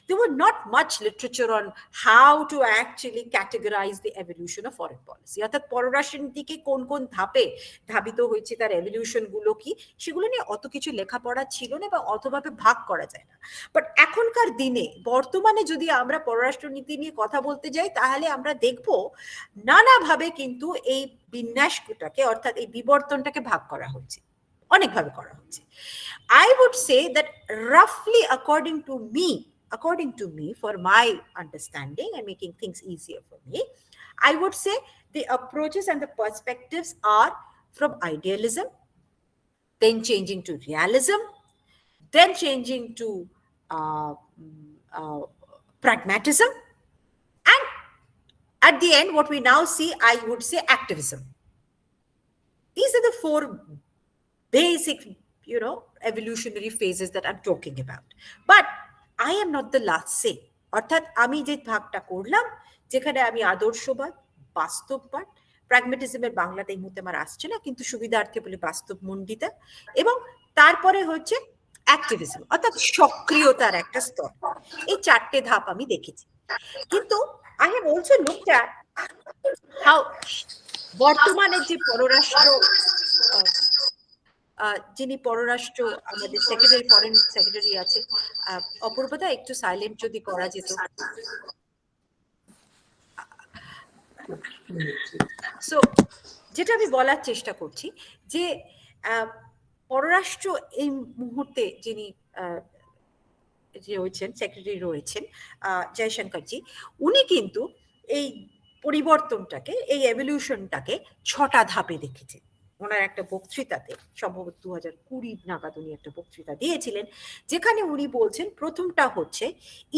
there were not much literature on how to actually categorize the evolution of foreign policy. অর্থাৎ পররাষ্ট্রনীতিকে কোন কোন ধাপে ধাবিত হয়েছে, তার evolution গুলো কি, সেগুলো নিয়ে অত কিছু লেখাপড়া ছিল না বা অতভাবে ভাগ করা যায় না। বাট এখনকার দিনে, বর্তমানে যদি আমরা পররাষ্ট্রনীতি নিয়ে কথা বলতে যাই, তাহলে আমরা দেখব নানাভাবে কিন্তু এই বিন্যাসটাকে, অর্থাৎ এই বিবর্তনটাকে ভাগ করা হচ্ছে, অনেকভাবে করা হচ্ছে। I would say that roughly according to me, for my understanding and making things easier for me, I would say the approaches and the perspectives are from idealism, then changing to realism, then changing to pragmatism, and at the end, what we now see, I would say activism. These are the four basic, evolutionary phases that I'm talking about. But I am not the last say. অর্থাৎ আমি যে ভাগটা করলাম, যেখানে আমি আদর্শবাদ, বাস্তববাদ, প্র্যাগমেটিজমের বাংলাটা এই মুহূর্তে আমার আসছে না, কিন্তু সুবিধার্থে বলে বাস্তব মণ্ডিতা, এবং তারপরে হচ্ছে অ্যাক্টিভিজম, অর্থাৎ সক্রিয়তার একটা স্তর। এই চারটে ধাপ আমি দেখেছি। কিন্তু I have also looked at how বর্তমানে যে যিনি পররাষ্ট্র আমাদের সেক্রেটারি, ফরেন সেক্রেটারি আছে, অপূর্বদা একটু সাইলেন্ট যদি করা যেত। সো যেটা আমি বলার চেষ্টা করছি, যে পররাষ্ট্র এই মুহূর্তে যিনি রয়েছেন, সেক্রেটারি রয়েছেন জয়শঙ্করজি, উনি কিন্তু এই পরিবর্তনটাকে, এই এভলিউশনটাকে 6টা ধাপে দেখেছেন। ওনার একটা বক্তৃতাতে, সম্ভবত 2020 নাগাদ উনি একটা বক্তৃতা দিয়েছিলেন, যেখানে উনি বলছেন প্রথমটা হচ্ছে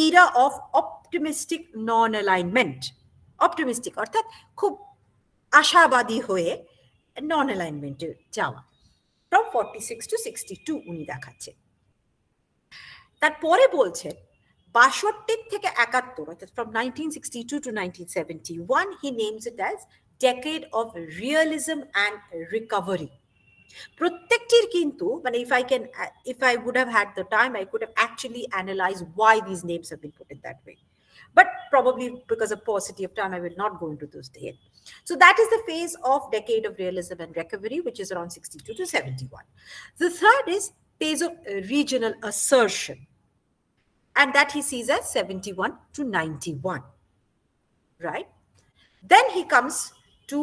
Ira of optimistic non alignment. Optimistic অর্থাৎ খুব আশাবাদী হয়ে নন অ্যালাইনমেন্টে যাওয়া, ফ্রম 46 to 62 উনি দেখাচ্ছেন। তারপরে বলছেন 62 থেকে 71, অর্থাৎ from 1962 to 1971, he names it as decade of realism and recovery. প্রত্যেকটির কিন্তু মানে if I would have had the time, I could have actually analyzed why these names have been put in that way. But probably because of paucity of time, I will not go into those details. So that is the phase of decade of realism and recovery, which is around 62 to 71. The third is phase of regional assertion, and that he sees as 71 to 91, right? Then he comes to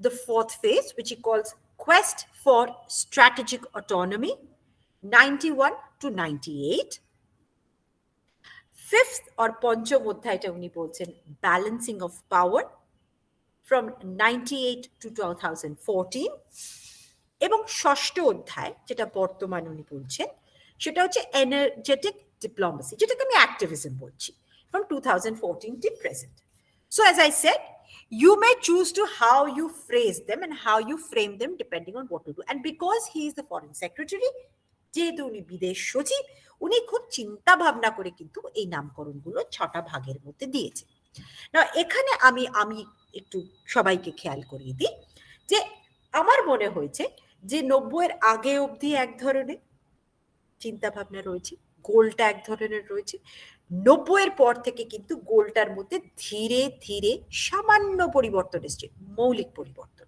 the fourth phase, which he calls quest for strategic autonomy, 91 to 98. Fifth or পঞ্চম অধ্যায়টা উনি বলছেন balancing of power, from 98 to 2014. এবং ষষ্ঠ অধ্যায় যেটা বর্তমান উনি বলছেন সেটা হচ্ছে energetic diplomacy, যেটাকে আমি activism বলছি, from 2014 to present. So as I said, you may choose to how you phrase them and how you frame them depending on what to do. And because he is the foreign secretary, যেহেতু উনি বিদেশ সচিব, উনি খুব চিন্তা ভাবনা করে কিন্তু এই নামকরণগুলো 6টা ভাগের মধ্যে দিয়েছে। না, এখানে আমি একটু সবাইকে খেয়াল করিয়ে দিই যে আমার মনে হয়েছে যে 90-এর আগে অবধি এক ধরনের চিন্তা ভাবনা রয়েছে, গোলটা এক ধরনের রয়েছে, 90-এর পর থেকে কিন্তু গোলটার মধ্যে ধীরে ধীরে সামান্য পরিবর্তন এসছে, মৌলিক পরিবর্তন।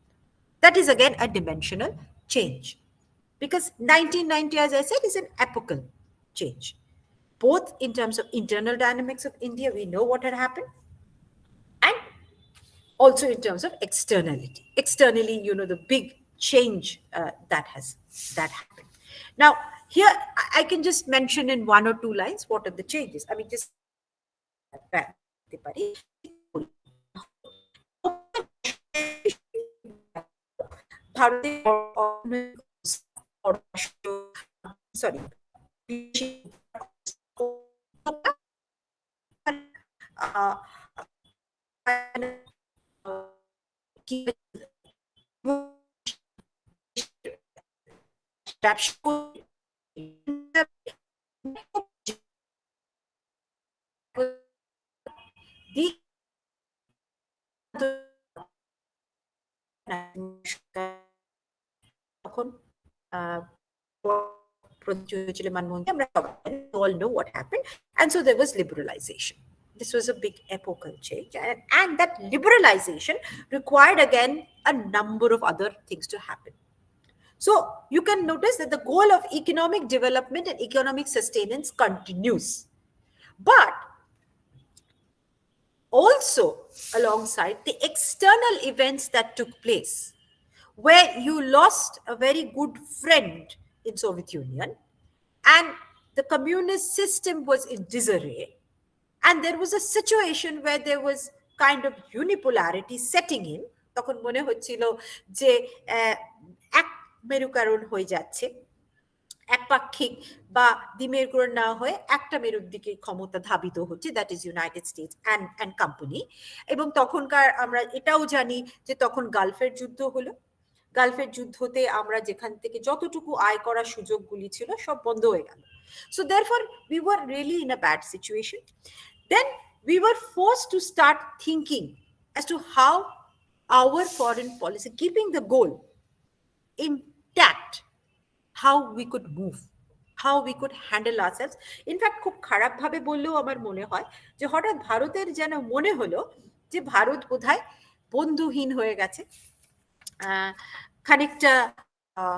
That is again a dimensional change, because 1990, as I said, is an epochal change, both in terms of internal dynamics of India, we know what had happened, and also in terms of externality. Externally, you know, the big change that happened. Now, here I can just mention in 1 or 2 lines what are the changes. I mean, just sorry, তখন all know what happened, and so there was liberalization. This was a big epochal change, and that liberalization required again a number of other things to happen. So you can notice that the goal of economic development and economic sustenance continues, but also alongside the external events that took place, where you lost a very good friend in Soviet Union, and the communist system was in disarray, and there was a situation where there was kind of unipolarity setting in. তখন মনে হচ্ছিল যে এক মেরুকরণ হয়ে যাচ্ছে, একপাক্ষিক বা দ্বিমেরুকরণ না হয়ে একটা মেরুর দিকে ক্ষমতা ধাবিত হচ্ছে, that is United states and company. এবং তখনকার আমরা এটাও জানি যে তখন গালফের যুদ্ধ হলো, গালফের যুদ্ধতে আমরা যেখান থেকে যতটুকু আয় করার সুযোগগুলি ছিল সব বন্ধ হয়ে গেল। So therefore we were really in a bad situation. Then we were forced to start thinking as to how our foreign policy, keeping the goal intact, how we could move, how we could handle ourselves. In fact, খুব খারাপ ভাবে বললেও আমার মনে হয় যে হঠাৎ ভারতের যেন মনে হলো যে ভারত বোধহয় বন্ধুহীন হয়ে গেছে, খানিকটা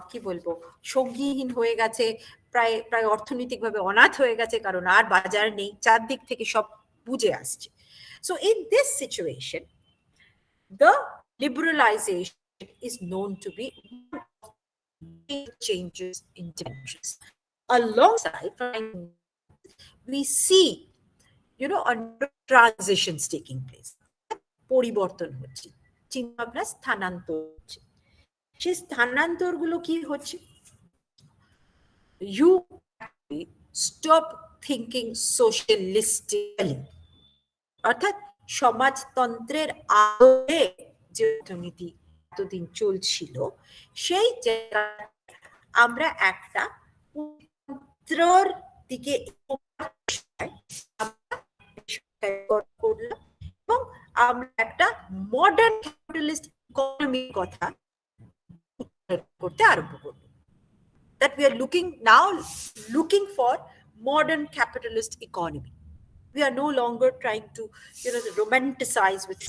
কি বলবো সঙ্গীহীন হয়ে গেছে, প্রায় অর্থনৈতিকভাবে অনাথ হয়ে গেছে, কারণ আর বাজার নেই, চারদিক থেকে সব বুঝে আসছে। So in this situation, the liberalization is known to be one of changes in dimensions. Alongside, we see, a transitions taking place. পরিবর্তন হচ্ছে, চিন্তাভাবনা স্থানান্তর হচ্ছে। সেই স্থানান্তরগুলো কি হচ্ছে? You stop thinking socialistically, অর্থাৎ সমাজতন্ত্রের আলোকে যে অর্থনীতি এতদিন চলছিল, সেই জায়গায় আমরা একটা তন্ত্রের দিকে করলাম এবং আমরা একটা মডার্ন ক্যাপিটালিস্ট ইকোনমির কথা করতে আরম্ভ করলাম। That we are looking for modern capitalist economy. We are no longer trying to, romanticize with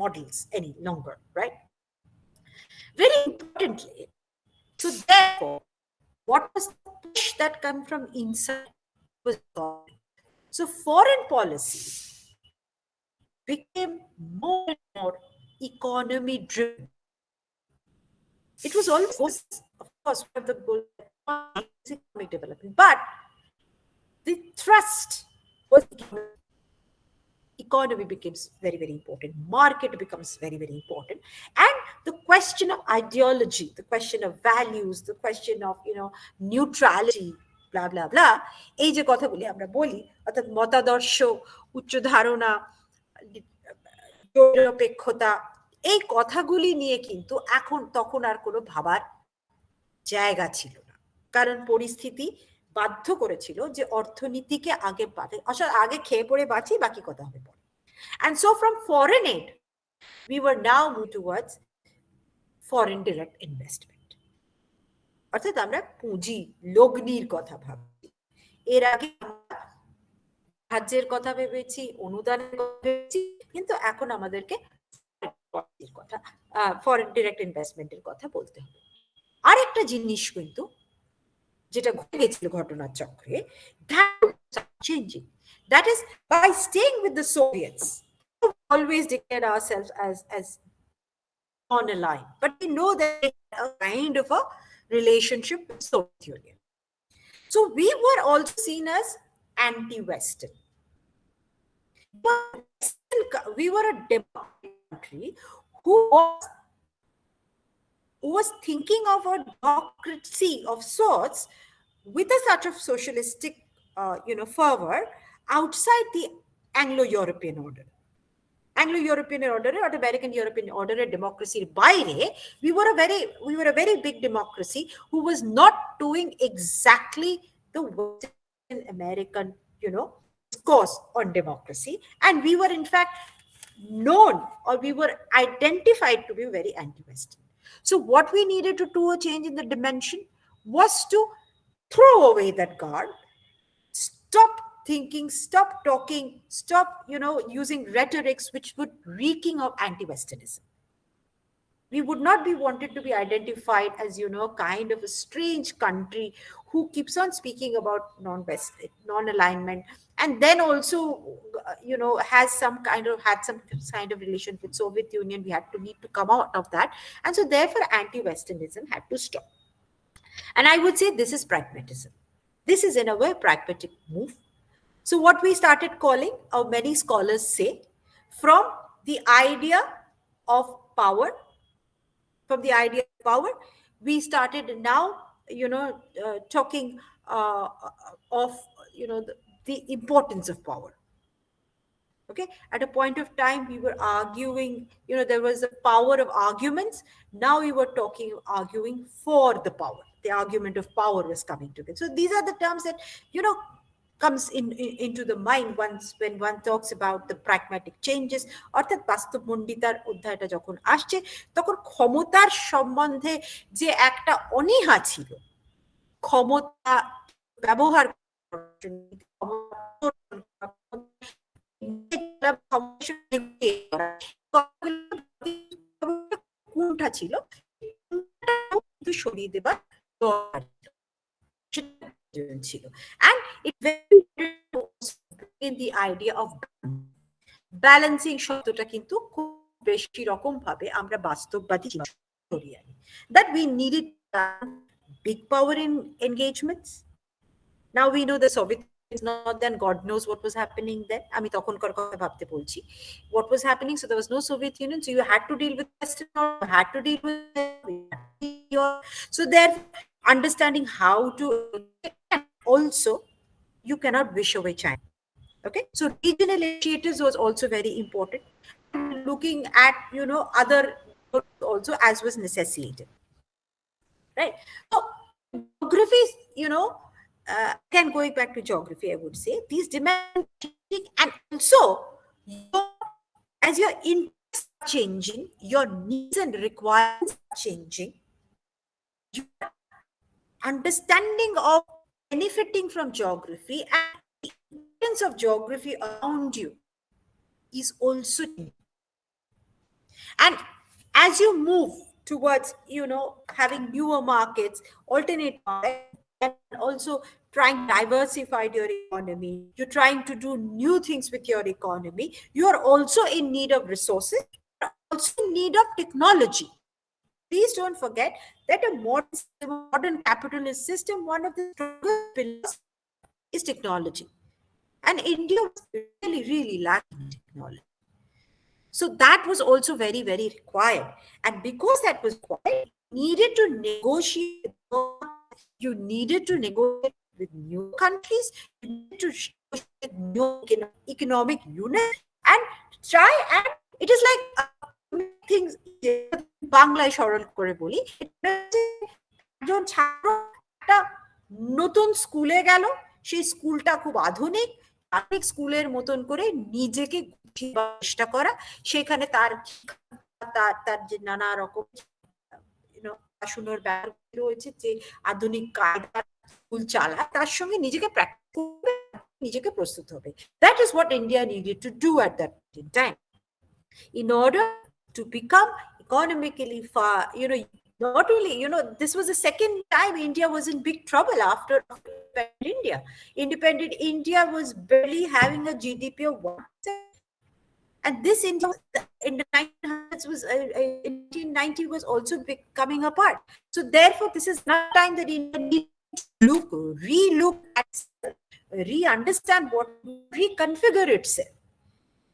models any longer, right? Very importantly, so therefore, what was the push that came from inside was God. So foreign policy became more and more economy driven. It was always, of course, one of the goals of economic development, but the thrust was economy becomes very, very important. Market becomes very, very important. And the question of ideology, the question of values, the question of, neutrality, blah, blah, blah, এই যে কথাগুলি আমরা বলি, অর্থাৎ মতাদর্শ, উচ্চ ধারণা, নিরপেক্ষতা, এই কথাগুলি নিয়ে কিন্তু তখন আর কোনো ভাবার জায়গা ছিল না, কারণ পরিস্থিতি বাধ্য করেছিল যে অর্থনীতিকে আগে খেয়ে পড়ে বাঁচি, বাকি কথা হবে পরে। And so from foreign aid, we were now moved towards foreign direct investment. অর্থাৎ আমরা পুঁজি লগ্নির কথা ভাবছি। এর আগে রাজ্যের কথা ভেবেছি, অনুদানের কথা ভেবেছি, কিন্তু এখন আমাদেরকে ফরেন ডিরেক্ট ইনভেস্টমেন্টের কথা বলতে হবে। আরেকটা জিনিস কিন্তু যেটা ঘটে গেছিল ঘটনার চক্রে, changing. That is, by staying with the Soviets, we always declared ourselves as on a line, but we know that they had a kind of a relationship with the Soviet Union. So we were also seen as anti-Western. But we were a democratic country who was thinking of a democracy of sorts with a sort of socialistic, fervor outside the Anglo-European order. Anglo-European order or American European order, a democracy বাইরে, we were a very big democracy who was not doing exactly the Western American, discourse on democracy, and we were in fact known, or we were identified to be very anti-Western. So what we needed to do a change in the dimension was to throw away that guard, stop thinking, stop talking, stop, using rhetorics which would reeking of anti-Westernism. We would not be wanted to be identified as, kind of a strange country who keeps on speaking about non-alignment, and then also, had some kind of relation with Soviet Union. We need to come out of that. And so therefore anti-Westernism had to stop. And I would say this is pragmatism. This is in a way pragmatic move. So what we started calling, or many scholars say, from the idea of power, we started now, talking of, the importance of power. Okay, at a point of time we were arguing, there was the power of arguments. Now we were arguing for the power. The argument of power was coming together. So these are the terms that, comes into the mind when one talks about the pragmatic changes. অর্থাৎ বাস্তবমণ্ডিতার অধ্যায়টা যখন আসছে, তখন ক্ষমতার সম্বন্ধে যে একটা অনীহা ছিল, ক্ষমতা ব্যবহার কোনটা ছিল সরিয়ে দেবার ছিল। And it very in the idea of balancing শব্দটা কিন্তু খুব বেশি রকম ভাবে আমরা বাস্তববাদী সরিয়ে আনি, that we needed big power in engagements. Now we know the Soviet is not then, God knows what was happening then. আমি তখনকার কথা ভাবতে বলছি. What was happening? So there was no Soviet Union, so you had to deal with Western, you had to deal with so therefore understanding how to also you cannot wish away China. Okay, so regional initiatives was also very important. Looking at other also as was necessitated, right? So geography, again going back to geography, I would say these demands and also as your interests are changing, your needs and requirements are changing, your understanding of benefiting from geography and the influence of geography around you is also changing. And as you move towards having newer markets, alternate markets, and also trying to diversify your economy, you're trying to do new things with your economy, you are also in need of resources, you're also in need of technology. Please don't forget that a modern capitalist system, one of the strongest pillars is technology. And India was really lacking technology. So that was also very, very required. And because that was required, you needed to negotiate with new countries, you needed to negotiate with new economic units and try, and it is like things বাংলায় সরল করে বলি, একজন ছাত্র একটা নতুন স্কুলে গেল, সেই স্কুলটা খুব আধুনিক স্কুলের মতন করে নিজেকে চেষ্টা করা, সেখানে তার যে নানা রকম পড়াশোনার ব্যাপার রয়েছে, যে আধুনিক কায়দা স্কুল চালা, তার সঙ্গে নিজেকে প্র্যাকটিস করবে, নিজেকে প্রস্তুত হবে. That is what India needed to do at that time in order to become economically far. Not only, this was the second time India was in big trouble after independent India was barely having a GDP of 1%. And this India in the 1900s was 1990 was also coming apart. So therefore this is not time that India needs to relook at itself, re-understand what, reconfigure itself.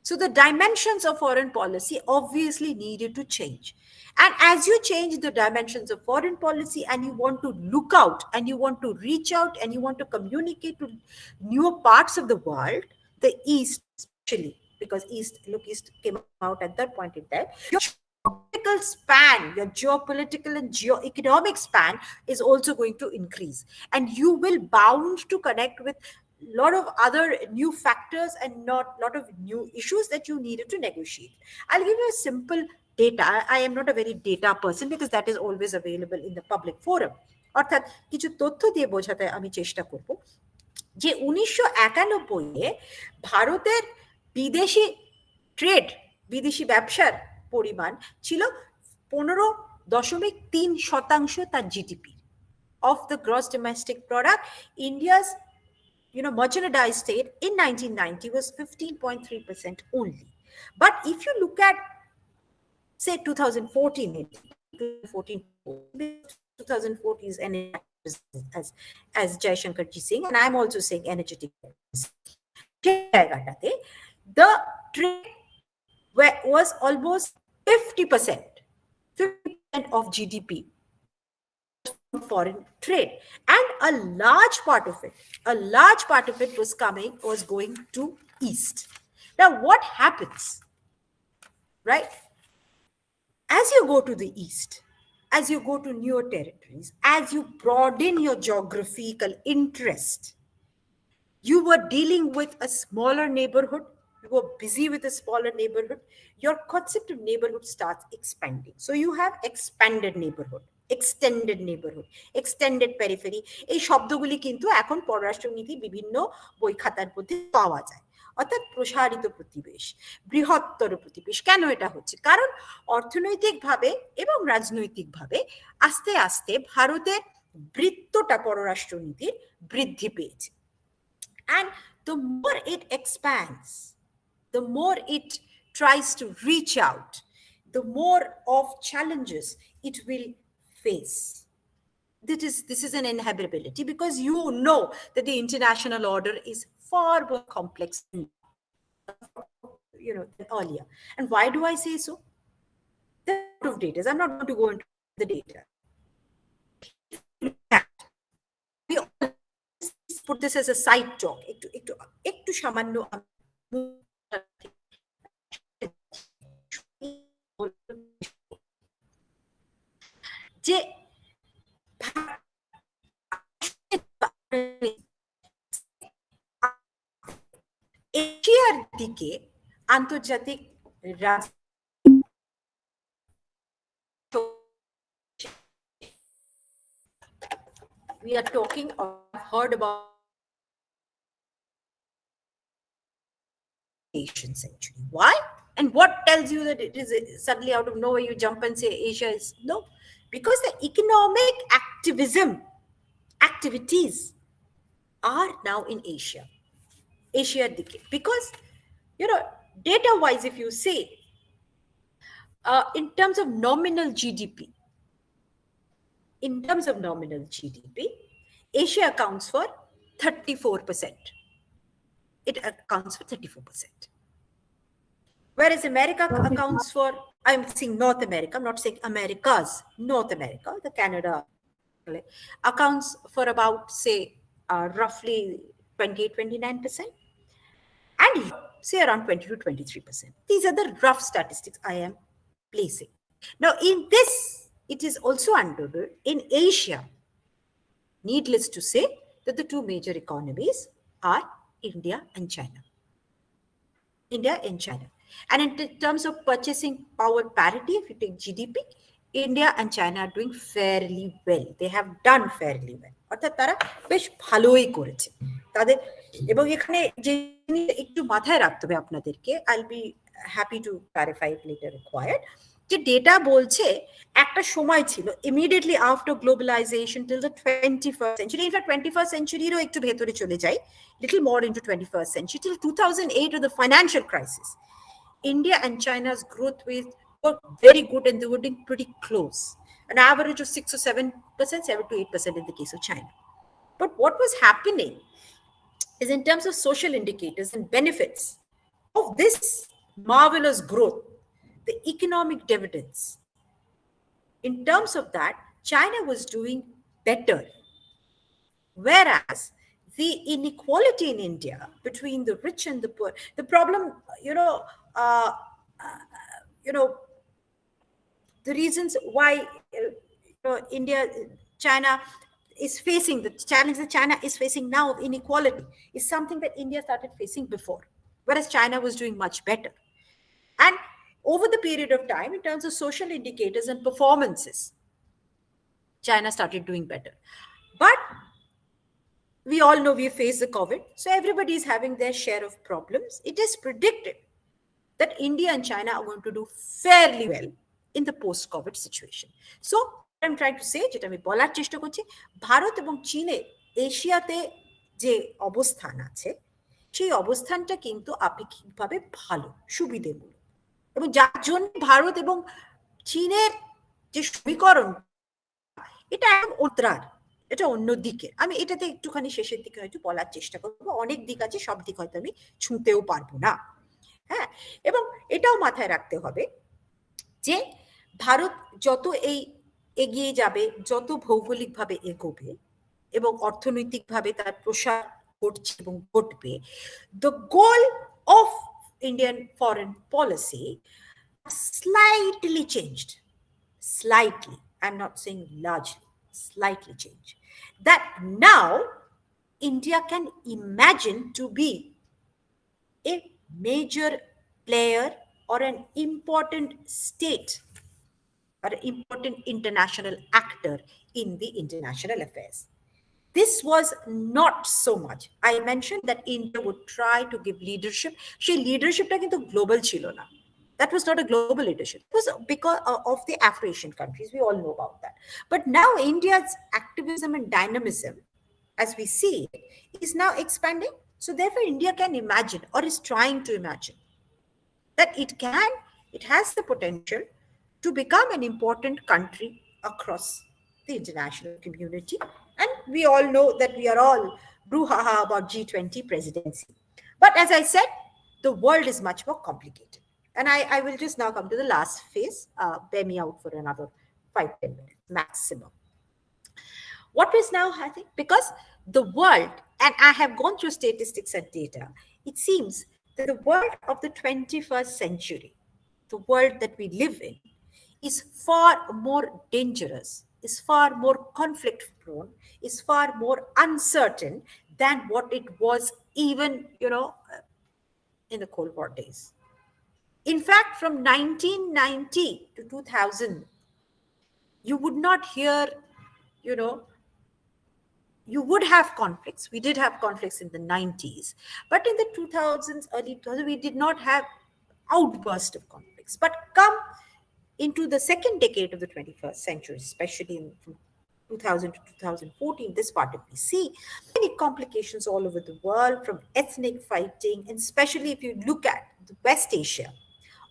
So the dimensions of foreign policy obviously needed to change. And as you change the dimensions of foreign policy and you want to look out and you want to reach out and you want to communicate to newer parts of the world, the East especially, because East came out at that point in time, your geopolitical span, your geopolitical and geo-economic span is also going to increase. And you will bound to connect with lot of other new factors and not lot of new issues that you needed to negotiate. I'll give you a simple data. I am not a very data person because that is always available in the public forum. অর্থাৎ কিছু তথ্য দিয়ে বোঝাতে আমি চেষ্টা করব যে 1991-এ ভারতের বিদেশি ট্রেড, বিদেশি ব্যবসার পরিমাণ ছিল 15.3% তার GDP of the gross domestic product. India's merchandise trade in 1990 was 15.3% only. But if you look at, say, 2014 is as Jaishankar ji saying, and I'm also saying energetic. The trade was almost 50% of GDP. Foreign trade, and a large part of it was going to East. Now what happens, right, as you go to the East, as you go to newer territories, as you broaden your geographical interest, you were dealing with a smaller neighborhood, you were busy with a smaller neighborhood, your concept of neighborhood starts expanding. So you have expanded neighborhood, extended neighborhood, extended periphery. এই শব্দগুলি কিন্তু এখন পররাষ্ট্রনীতি বিভিন্ন বই খাতার মধ্যে পাওয়া যায়। অর্থাৎ প্রসারিত প্রতিবেশ, বৃহত্তর প্রতিবেশ। কেন এটা হচ্ছে? কারণ অর্থনৈতিকভাবে এবং রাজনৈতিকভাবে আস্তে আস্তে ভারতের বৃত্তটা পররাষ্ট্রনীতির বৃদ্ধি পেয়েছে। And the more it expands, the more it tries to reach out, the more of challenges it will face. this is an inhabitability, because you know that the international order is far more complex than, than earlier. And why do I say so? There are a lot of data. I'm not going to go into the data. We put this as a side talk. একটু সামান্য যে এশিয়ার দিকে আন্তর্জাতিক we are talking or heard about century. Why? And what tells you that it is suddenly out of nowhere you jump and say Asia is? No, because the economic activities are now in Asia. Because, data wise, if you say, in terms of nominal GDP, Asia accounts for 34%. It accounts for 34%. Whereas America accounts for, I'm saying North America, I'm not saying Americas, North America, the Canada accounts for about, say, roughly 28-29%. And say around 20 to 23%. These are the rough statistics I am placing. Now, in this, it is also understood in Asia, needless to say, that the two major economies are India and China. And in terms of purchasing power parity, if you take GDP, India and China are doing fairly well. They have done fairly well. অর্থাৎ তারা বেশ ভালোই করেছে তাদের। এবং এখানে যে একটু মাথায় রাখতে হবে আপনাদেরকে, I'll be happy to clarify it later required, যে ডেটা বলছে একটা সময় ছিল immediately after globalization till the 21st century, in fact 21st century ও একটু ভেতরে চলে যাই, little more into 21st century, till 2008 or the financial crisis, India and China's growth rates were very good and they were doing pretty close, an average of 6 or 7%, 7 to 8% in the case of China. But what was happening is, in terms of social indicators and benefits of this marvelous growth, the economic dividends, in terms of that, China was doing better. Whereas the inequality in India between the rich and the poor, the problem, the reasons why China is facing, the challenge that China is facing now of inequality is something that India started facing before, whereas China was doing much better. And over the period of time, in terms of social indicators and performances, China started doing better. But we all know we faced the COVID, so everybody is having their share of problems. It is predicted that India and China are going to do fairly well in the post-COVID situation. So what I'm trying to say, যেটা আমি বলার চেষ্টা করছি, ভারত এবং চীনের এশিয়াতে যে অবস্থান আছে, সেই অবস্থানটা কিন্তু আপেক্ষিকভাবে ভালো, সুবিধামূলক, এবং যার জন্য ভারত এবং চীনের যে সমীকরণ, এটা উত্তরার, এটা অন্য দিকে। আমি এটাতে একটুখানি শেষের দিকে হয়তো বলার চেষ্টা করবো, অনেক দিক আছে, সব দিক হয়তো আমি ছুঁতেও পারবো না। হ্যাঁ, এবং এটাও মাথায় রাখতে হবে যে ভারত যত এগিয়ে যাবে, যত ভৌগোলিকভাবে এগোবে এবং অর্থনৈতিকভাবে তার প্রসার ঘটছে এবং ঘটবে, the goal of Indian foreign policy slightly changed. Slightly, I'm not saying largely, slightly changed. That now India can imagine to be a major player or an important state or an important international actor in the international affairs. This was not so much. I mentioned that India would try to give leadership. She leadership ta kintu global chilo na. That was not a global leadership. It was because of the Afro-Asian countries. We all know about that. But now India's activism and dynamism, as we see it, is now expanding. So therefore India can imagine, or is trying to imagine, that it has the potential to become an important country across the international community. And we all know that we are all brouhaha about G20 presidency. But as I said, the world is much more complicated. And I will just now come to the last phase. Bear me out for another 5-10 minutes maximum. What is now, I think, because the world, and I have gone through statistics and data, it seems that the world of the 21st century, the world that we live in, is far more dangerous, is far more conflict prone, is far more uncertain than what it was even, in the Cold War days. In fact, from 1990 to 2000, you would not hear, you would have conflicts. We did have conflicts in the 90s, but in the 2000s, early 2000s, we did not have outburst of conflicts. But come into the second decade of the 21st century, especially from 2000 to 2014, this part of we see many complications all over the world, from ethnic fighting, and especially if you look at the West Asia,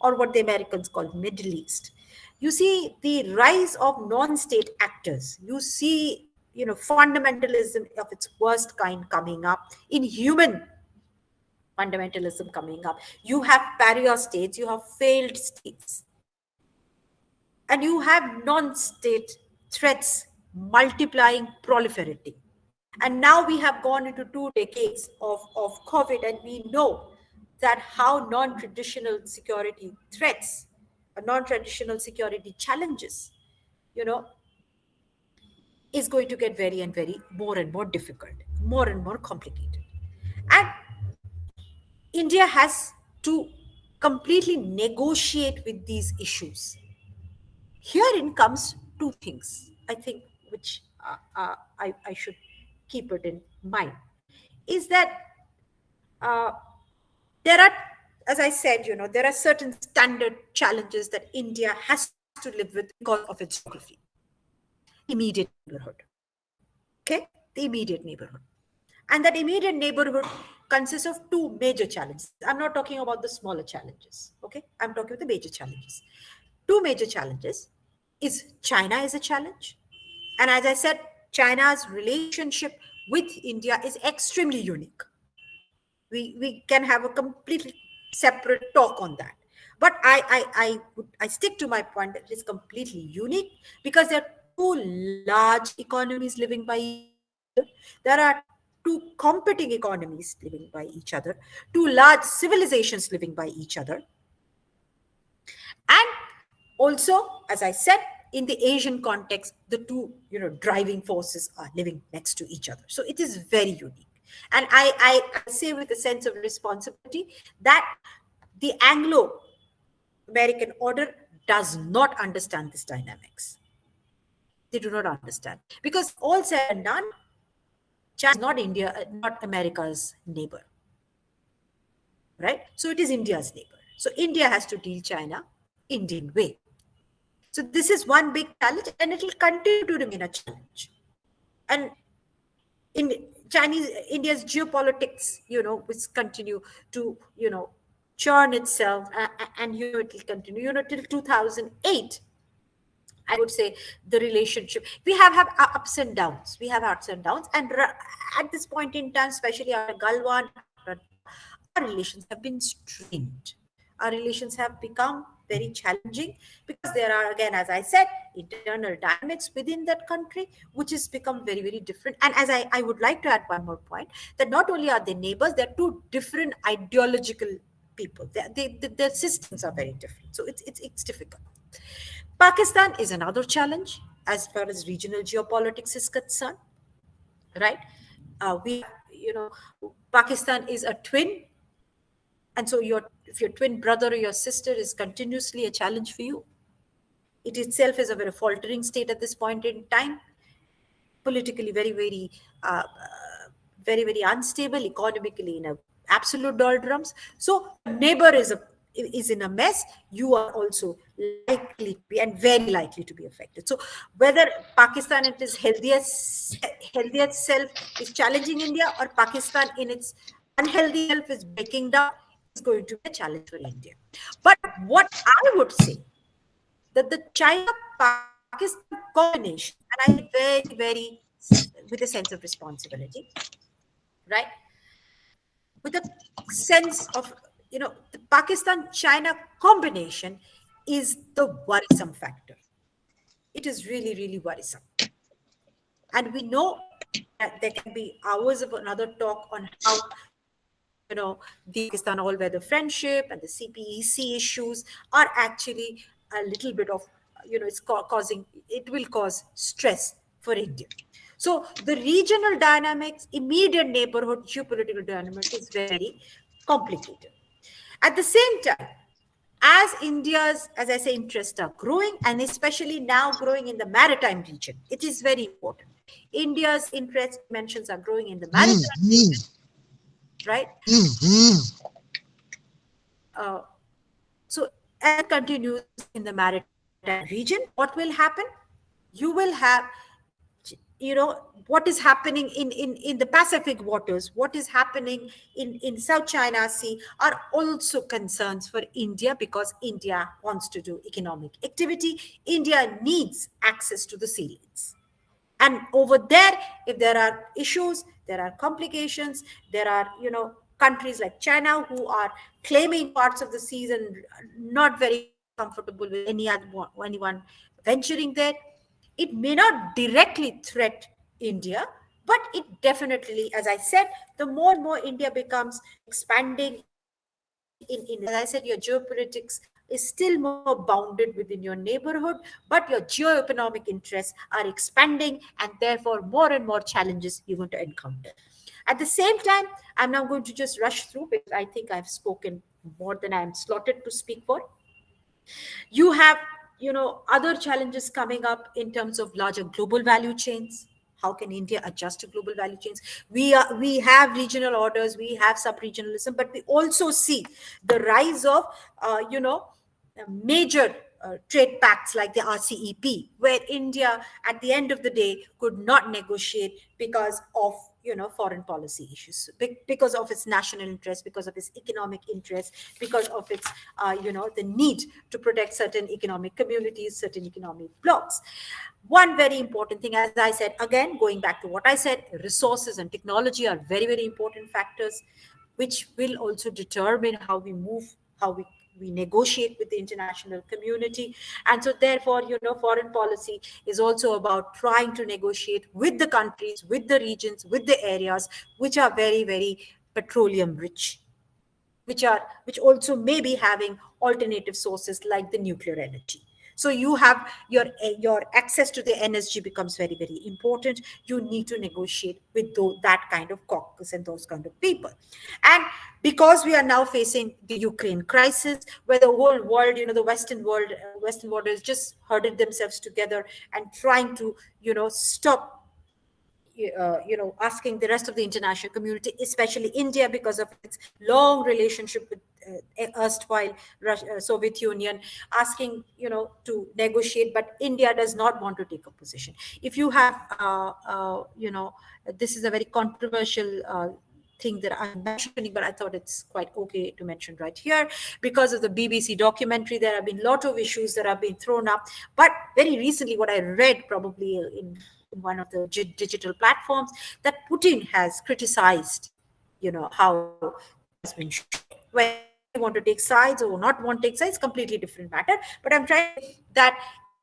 or what the Americans call Middle East. You see the rise of non-state actors. You see, fundamentalism of its worst kind coming up, inhuman fundamentalism coming up. You have pariah states, you have failed states, and you have non-state threats multiplying, proliferating. And now we have gone into 2 decades of COVID, and we know that how non-traditional security threats, non-traditional security challenges, is going to get very and very more and more difficult, more and more complicated. And India has to completely negotiate with these issues. Herein comes 2 things, I think, which I should keep it in mind, is that there are, as I said, there are certain standard challenges that India has to live with because of its geography. Immediate neighborhood. Okay? The immediate neighborhood. And that immediate neighborhood consists of 2 major challenges. I'm not talking about the smaller challenges. Okay? I'm talking about the major challenges. 2 major challenges is China is a challenge. And as I said, China's relationship with India is extremely unique. We can have a completely separate talk on that. But I stick to my point that it is completely unique because there are 2 large economies living by each other. There are 2 competing economies living by each other, 2 large civilizations living by each other. And also, as I said, in the Asian context, the 2, driving forces are living next to each other. So it is very unique. And I say with a sense of responsibility that the Anglo-American order does not understand this dynamics. They do not understand. Because all said and done, China is not America's neighbor. Right? So it is India's neighbor. So India has to deal China Indian way. So this is one big challenge, and it will continue to remain a challenge. And in India's geopolitics, which continue to, churn itself, and it will continue, till 2008. I would say the relationship, we have ups and downs. We have ups and downs. And at this point in time, especially after Galwan, our relations have been strained. Our relations have become very challenging because there are, again, as I said, internal dynamics within that country, which has become very, very different. And as I would like to add one more point, that not only are they neighbors, they're 2 different ideological people. Their systems are very different. So it's difficult. Pakistan is another challenge as far as regional geopolitics is concerned, right? Pakistan is a twin. And so if your twin brother or your sister is continuously a challenge for you, it itself is a very faltering state at this point in time, politically very, very, very, very unstable, economically in a absolute doldrums. So neighbor is in a mess, you are also likely to be, and very likely to be affected. So whether Pakistan in its healthiest self is challenging India, or Pakistan in its unhealthy self is breaking down, is going to be a challenge for India. But what I would say, that the China-Pakistan combination and I very, very with a sense of responsibility, right? With a sense of, the Pakistan-China combination is the worrisome factor. It is really, really worrisome. And we know that there can be hours of another talk on how, the Pakistan all-weather friendship and the CPEC issues are actually a little bit of, it will cause stress for India. So the regional dynamics, immediate neighborhood geopolitical dynamic is very complicated. At the same time, as India's, as I say, interests are growing, and especially now growing in the maritime region, it is very important. India's interest dimensions are growing in the maritime region, right? So as it continues in the maritime region, what will happen? You will have, what is happening in the Pacific waters, what is happening in South China Sea are also concerns for India, because India wants to do economic activity. India needs access to the sea lanes. And over there, if there are issues, there are complications, there are, countries like China who are claiming parts of the seas and not very comfortable with anyone venturing there. It may not directly threat India, but it definitely, as I said, the more and more India becomes expanding as I said, your geopolitics is still more bounded within your neighborhood, but your geo-economic interests are expanding, and therefore more and more challenges you're going to encounter. At the same time, I'm now going to just rush through, because I think I've spoken more than I'm slotted to speak for. You have, other challenges coming up in terms of larger global value chains. How can India adjust to global value chains? We have regional orders, we have sub-regionalism, but we also see the rise of, major trade pacts like the RCEP, where India, at the end of the day, could not negotiate because of, foreign policy issues, because of its national interest, because of its economic interest, because of its, the need to protect certain economic communities, certain economic blocks. One very important thing, as I said, again, going back to what I said, resources and technology are very, very important factors, which will also determine how we move, how we negotiate with the international community. And so therefore, foreign policy is also about trying to negotiate with the countries, with the regions, with the areas which are very, very petroleum rich, which also may be having alternative sources like the nuclear energy. So you have your access to the energy becomes very, very important. You need to negotiate with that kind of caucus and those kind of people. And because we are now facing the Ukraine crisis, where the whole world, the Western world has just herded themselves together and trying to, stop asking the rest of the international community, especially India, because of its long relationship with erstwhile Soviet Union, asking, to negotiate, but India does not want to take a position. If you have, this is a very controversial thing that I'm mentioning, but I thought it's quite okay to mention right here. Because of the BBC documentary, there have been a lot of issues that have been thrown up. But very recently, what I read probably in one of the digital platforms, that Putin has criticized, how has been shown. Whether you want to take sides or not want to take sides, completely different matter. But I'm trying to say that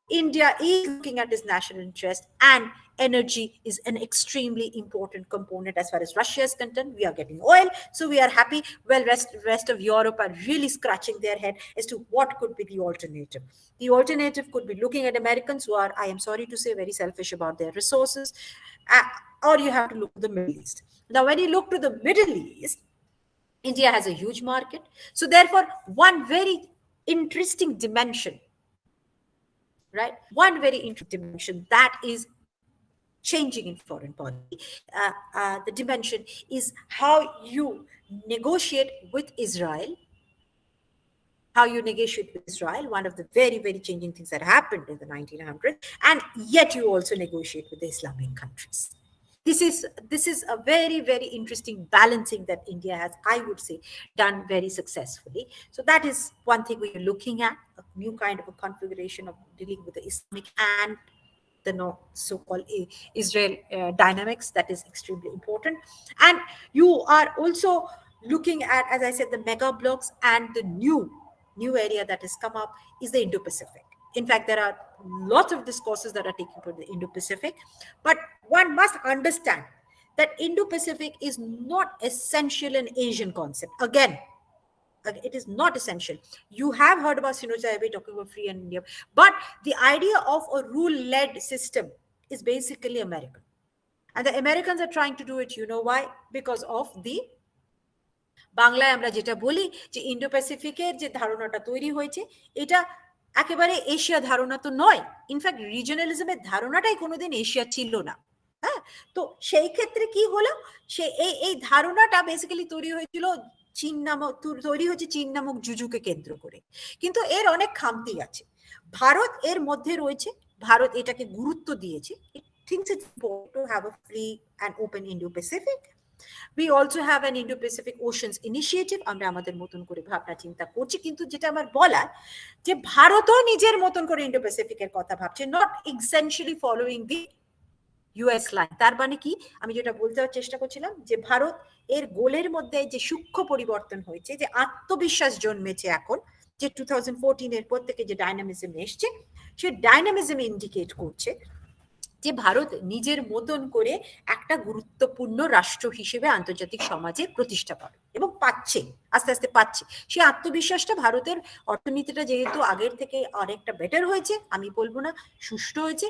India is looking at its national interest, and energy is an extremely important component as far as Russia is concerned. We are getting oil, so we are happy. Well, rest of Europe are really scratching their head as to what could be the alternative. The alternative could be looking at Americans who are, I am sorry to say, very selfish about their resources, or you have to look to the Middle East. Now, when you look to the Middle East, India has a huge market. So therefore, one very interesting dimension, right? One very interesting dimension that is changing in foreign policy. The dimension is how you negotiate with Israel. How you negotiate with Israel, one of the very, very changing things that happened in the 1900s, and yet you also negotiate with the Islamic countries. This is a very, very interesting balancing that India has, I would say, done very successfully. So that is one thing we're looking at, a new kind of a configuration of dealing with the Islamic and the so-called Israel dynamics. That is extremely important. And you are also looking at, as I said, the mega blocks, and the new area that has come up is the Indo-Pacific. In fact, there are lots of discourses that are taking to the Indo-Pacific, but one must understand that Indo-Pacific is not essential an Asian concept. Again, it is not essential. You have heard about Sinoja talking about free and India, but the idea of a rule-led system is basically American. And the Americans are trying to do it, you know why? Because of the বাংলায় আমরা যেটা বলি যে Indo প্যাসিফিকের যে ধারণাটা তৈরি হয়েছে, এটা একেবারে এশিয়া ধারণা তো নয়। ইনফ্যাক্ট রিজিওনালিজমের ধারণাটাই কোনোদিন এশিয়া ছিল না। হ্যাঁ, তো সেই ক্ষেত্রে কি হলো, সে এই ধারণাটা বেসিক্যালি তৈরি হয়েছিল চীন নামক জুজুকে কেন্দ্র করে। কিন্তু এর অনেক খামতি আছে। ভারত এর মধ্যে রয়েছে, ভারত এটাকে গুরুত্ব দিয়েছে। It thinks it's important to have a free and open Indo-Pacific. We also have an Indo-Pacific Oceans Initiative. আমরা আমাদের মতন করে ভাবনা চিন্তা করছি, কিন্তু যেটা আমার বলার যে ভারতও নিজের মতন করে ইন্ডো প্যাসিফিকের কথা ভাবছে, not essentially following the US line. তার মানে কি, আমি যেটা বলতে চেষ্টা করছিলাম যে ভারত এর গোলের মধ্যে যে সূক্ষ্ম পরিবর্তন হয়েছে, যে আত্মবিশ্বাস জন্মেছে এখন, যে 2014 এর পর থেকে যে ডাইনামিজম এসছে, সে ডাইনামিজম ইন্ডিকেট করছে যে ভারত নিজের মতন করে একটা গুরুত্বপূর্ণ রাষ্ট্র হিসেবে আন্তর্জাতিক সমাজে প্রতিষ্ঠা পাবে, এবং পাচ্ছে, আস্তে আস্তে পাচ্ছে। সেই আত্মবিশ্বাসটা, ভারতের অর্থনীতিটা যেহেতু আগের থেকে অনেকটা বেটার হয়েছে, আমি বলবো না সুষ্ঠু হয়েছে,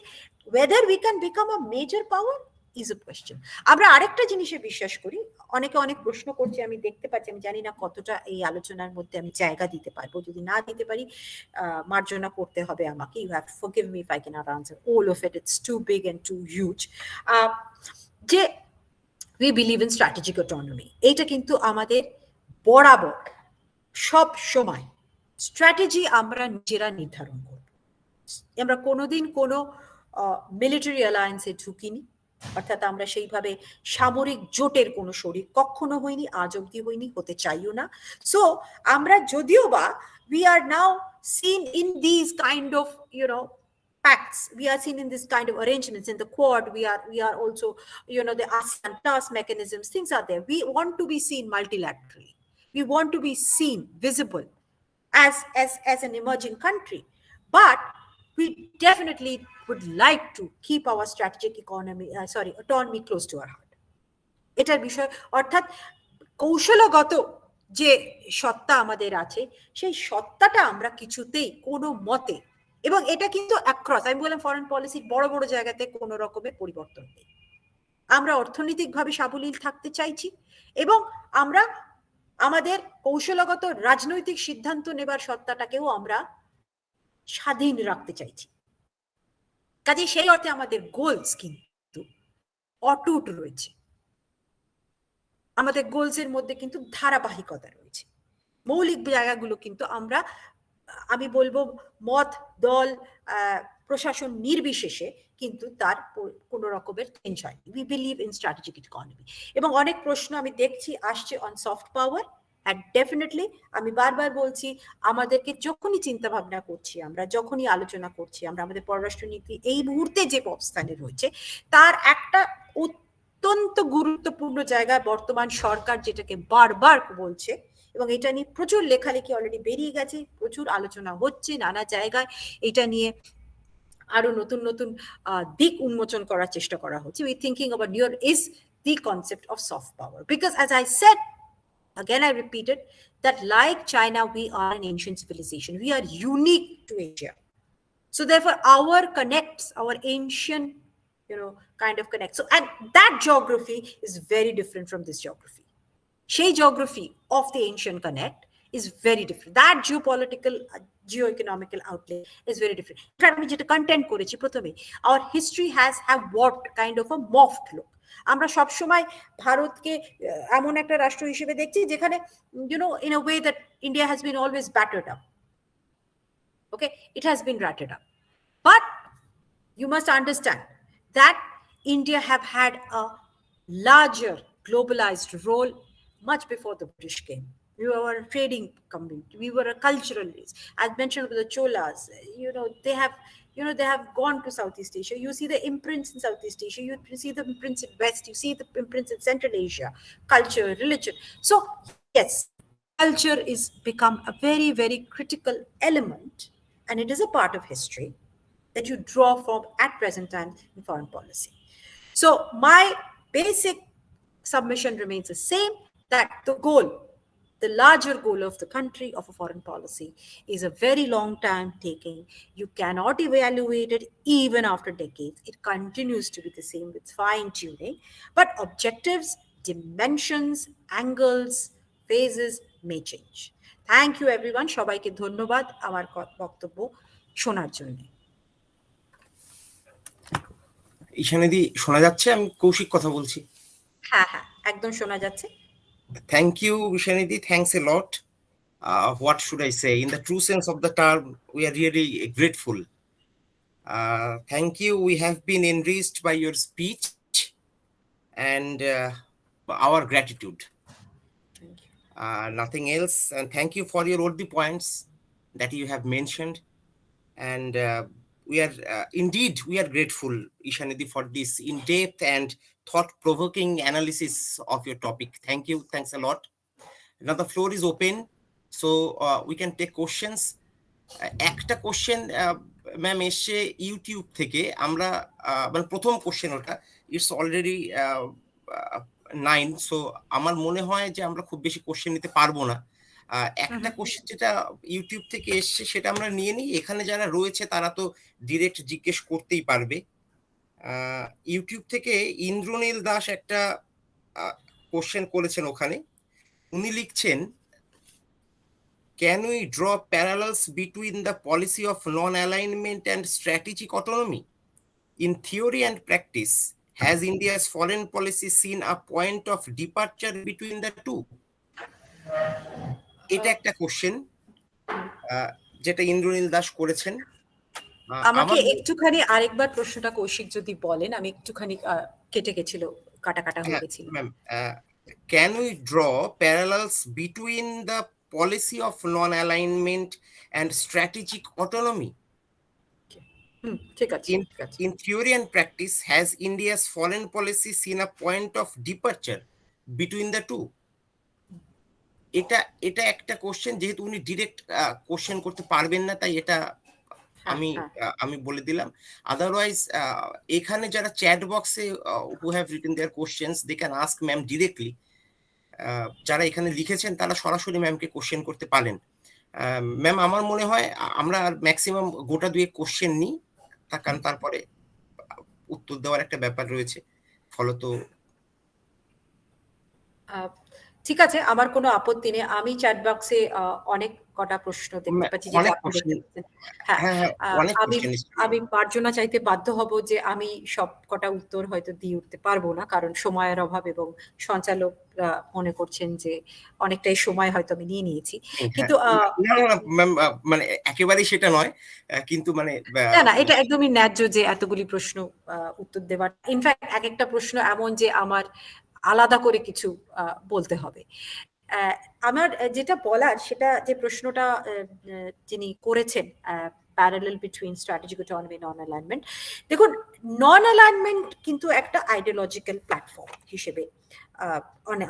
whether we can become a major power is a question. আমরা আরেকটা জিনিসে বিশ্বাস করি, অনেকে অনেক প্রশ্ন করছে, আমি দেখতে পাচ্ছি, আমি জানি না কতটা এই আলোচনার মধ্যে আমি জায়গা দিতে পারবো, যদি না দিতে পারি মার্জনা করতে হবে আমাকে, you have to forgive me if I cannot answer all of it, it's too big and too huge. যে we believe in strategic autonomy, এইটা কিন্তু আমাদের বরাবর সব সময় স্ট্র্যাটেজি আমরা নিজেরা নির্ধারণ করব। আমরা কোনোদিন কোনো মিলিটারি অ্যালায়েন্সে ঢুকিনি, অর্থাৎ আমরা সেইভাবে সামরিক জোটের কোনো শরিক কখনো হইনি, আজ অব্দি হইনি, হতে চাইও না। সো আমরা যদিও বা we are now seen in these kind of pacts, we are seen in this kind of arrangements in the Quad, we are also the ASEAN task mechanisms, things are there. We want to be seen multilaterally, we want to be seen visible as an emerging country, but we definitely would like to keep our strategic autonomy close to our heart. এটার বিষয়, অর্থাৎ কৌশলগত যে সত্তা আমাদের আছে, সেই সত্তাটা আমরা কিছুতেই কোনো মতে, এবং এটা কিন্তু অ্যাক্রস, আমি বললাম ফরেন পলিসির বড় বড় জায়গাতে কোনো রকমের পরিবর্তন নেই। আমরা অর্থনৈতিকভাবে সাবলীল থাকতে চাইছি, এবং আমরা আমাদের কৌশলগত রাজনৈতিক সিদ্ধান্ত নেবার সত্তাটাকেও আমরা স্বাধীন রাখতে চাইছি। কাজে সেই অর্থে আমাদের গোলস কিন্তু অটুট রয়েছে, আমাদের গোলসের মধ্যে কিন্তু ধারাবাহিকতা রয়েছে, মৌলিক জায়গাগুলো কিন্তু আমরা, আমি বলবো মত, দল, প্রশাসন নির্বিশেষে কিন্তু তার কোনো রকমের চেঞ্জ হয়নি। We believe in strategic economy. এবং অনেক প্রশ্ন আমি দেখছি আসছে on soft power, and definitely আমি বারবার বলছি, আমাদেরকে যখনই চিন্তা ভাবনা করছি, আমরা যখনই আলোচনা করছি, আমরা আমাদের পররাষ্ট্রনীতি এই মুহূর্তে যে অবস্থানে রয়েছে, তার একটা অত্যন্ত গুরুত্বপূর্ণ জায়গায় বর্তমান সরকার যেটাকে বারবার বলছে, এবং এটা নিয়ে প্রচুর লেখালেখি অলরেডি বেরিয়ে গেছে, প্রচুর আলোচনা হচ্ছে নানা জায়গায়, এটা নিয়ে আরো নতুন নতুন দিক উন্মোচন করার চেষ্টা করা হচ্ছে। We thinking about here is the concept of soft power, because as I said, again I repeated, that like China, we are an ancient civilization, we are unique to Asia, so therefore our connects, our ancient kind of connect, so and that geography is very different from this geography. Shay geography of the ancient connect is very different, that geopolitical geo-economical outlay is very different. In fact, আমি যেটা content করেছি প্রথমে, our history have warped kind of a morphed look. আমরা সব সময় ভারতকে এমন একটা রাষ্ট্র হিসেবে দেখছি যেখানে in a way that India has been always battered up. Okay, it has been ratted up, but you must understand that India have had a larger globalized role much before the British came. We were a trading community, we were a cultural race. As mentioned with the Cholas, they have They have gone to Southeast Asia. You see the imprints in Southeast Asia. You see the imprints in West. You see the imprints in Central Asia, culture, religion. So yes, culture is become a very, very critical element, and it is a part of history that you draw from at present time in foreign policy. So my basic submission remains the same, that the goal, the larger goal of the country of a foreign policy is a very long time taking. You cannot evaluate it even after decades. It continues to be the same with fine tuning, but objectives, dimensions, angles, phases may change. Thank you everyone. সবাইকে ধন্যবাদ আমার বক্তব্য শোনার জন্য। ঈশানীদি শোনা যাচ্ছে? আমি কৌশিক কথা বলছি। হ্যাঁ হ্যাঁ, একদম শোনা যাচ্ছে। Thank you, Ishanidi. Thanks a lot. What should I say? In the true sense of the term, we are really grateful. Thank you. We have been enriched by your speech and our gratitude. Thank you. Nothing else. And thank you for your all the points that you have mentioned. And we are grateful, Ishanidi, for this in-depth and thought-provoking analysis of your topic. Thank you. Thanks a lot. Now the floor is open, so we can take questions. একটা question ma'am এসে YouTube থেকে, আমরা মানে প্রথম question ওটা, it's already 9, so আমার মনে হয় যে আমরা খুব বেশি কোশ্চেন নিতে পারবো না। একটা কোশ্চেন যেটা ইউটিউব থেকে এসছে সেটা আমরা নিয়ে নিই। এখানে যারা রয়েছে তারা তো ডিরেক্ট জিজ্ঞেস করতেই পারবে। ইউটিউব থেকে ইন্দ্রনীল দাস একটা কোশ্চেন করেছেন, ওখানে উনি লিখছেন, can we draw parallels between the policy of non alignment and strategic autonomy in theory and practice? Has India's foreign policy seen a point of departure between the two? এটা একটা question যেটা ইন্দ্রনীল দাস করেছেন। আমাকে একটুখানি আরেকবার প্রশ্নটা কৌশিক যদি বলেন, আমি একটুখানি কেটে গেছিল, কাটা কাটা হয়ে গেছিল। Ma'am, can we draw parallels between the policy of non alignment and strategic autonomy ঠিক আছে। In theory and practice has India's foreign policy seen a point of departure between the two? এটা একটা কোশ্চেন, যেহেতু উনি direct question করতে পারবেন না, তাই এটা আমি বলে দিলাম। আদারওয়াইজ এখানে যারা চ্যাট বক্সে who have written their questions, they can ask ma'am directly. যারা এখানে লিখেছেন তারা সরাসরি ম্যামকে কোশ্চেন করতে পারেন। ম্যাম, আমার মনে হয় আমরা ম্যাক্সিমাম গোটা দুয়েক কোশ্চেন নিই, কারণ তারপরে উত্তর দেওয়ার একটা ব্যাপার রয়েছে। ফলত ঠিক আছে, আমার কোনো আপত্তি নেই। আমি চ্যাট বক্সে অনেক কটা প্রশ্ন দেখতে পাচ্ছি, আমি মার্জনা চাইতে বাধ্য হব যে আমি সব কটা উত্তর হয়তো দিয়ে উঠতে পারবো না, কারণ সময়ের অভাব, এবং সঞ্চালকরা মনে করছেন যে অনেকটাই সময় হয়তো আমি নিয়ে নিয়েছি। কিন্তু মানে একেবারেই সেটা নয়, কিন্তু মানে না, এটা একদমই ন্যায্য যে এতগুলি প্রশ্ন উত্তর দেওয়ার। ইনফ্যাক্ট এক একটা প্রশ্ন এমন যে আমার আলাদা করে কিছু বলতে হবে। আমার যেটা বলার, সেটা যে প্রশ্নটা যিনি করেছেন, প্যারালাল বিটুইন স্ট্র্যাটেজিক অটোনমি নন অ্যালাইনমেন্ট, দেখুন, নন অ্যালাইনমেন্ট কিন্তু একটা আইডিওলজিক্যাল প্ল্যাটফর্ম হিসেবে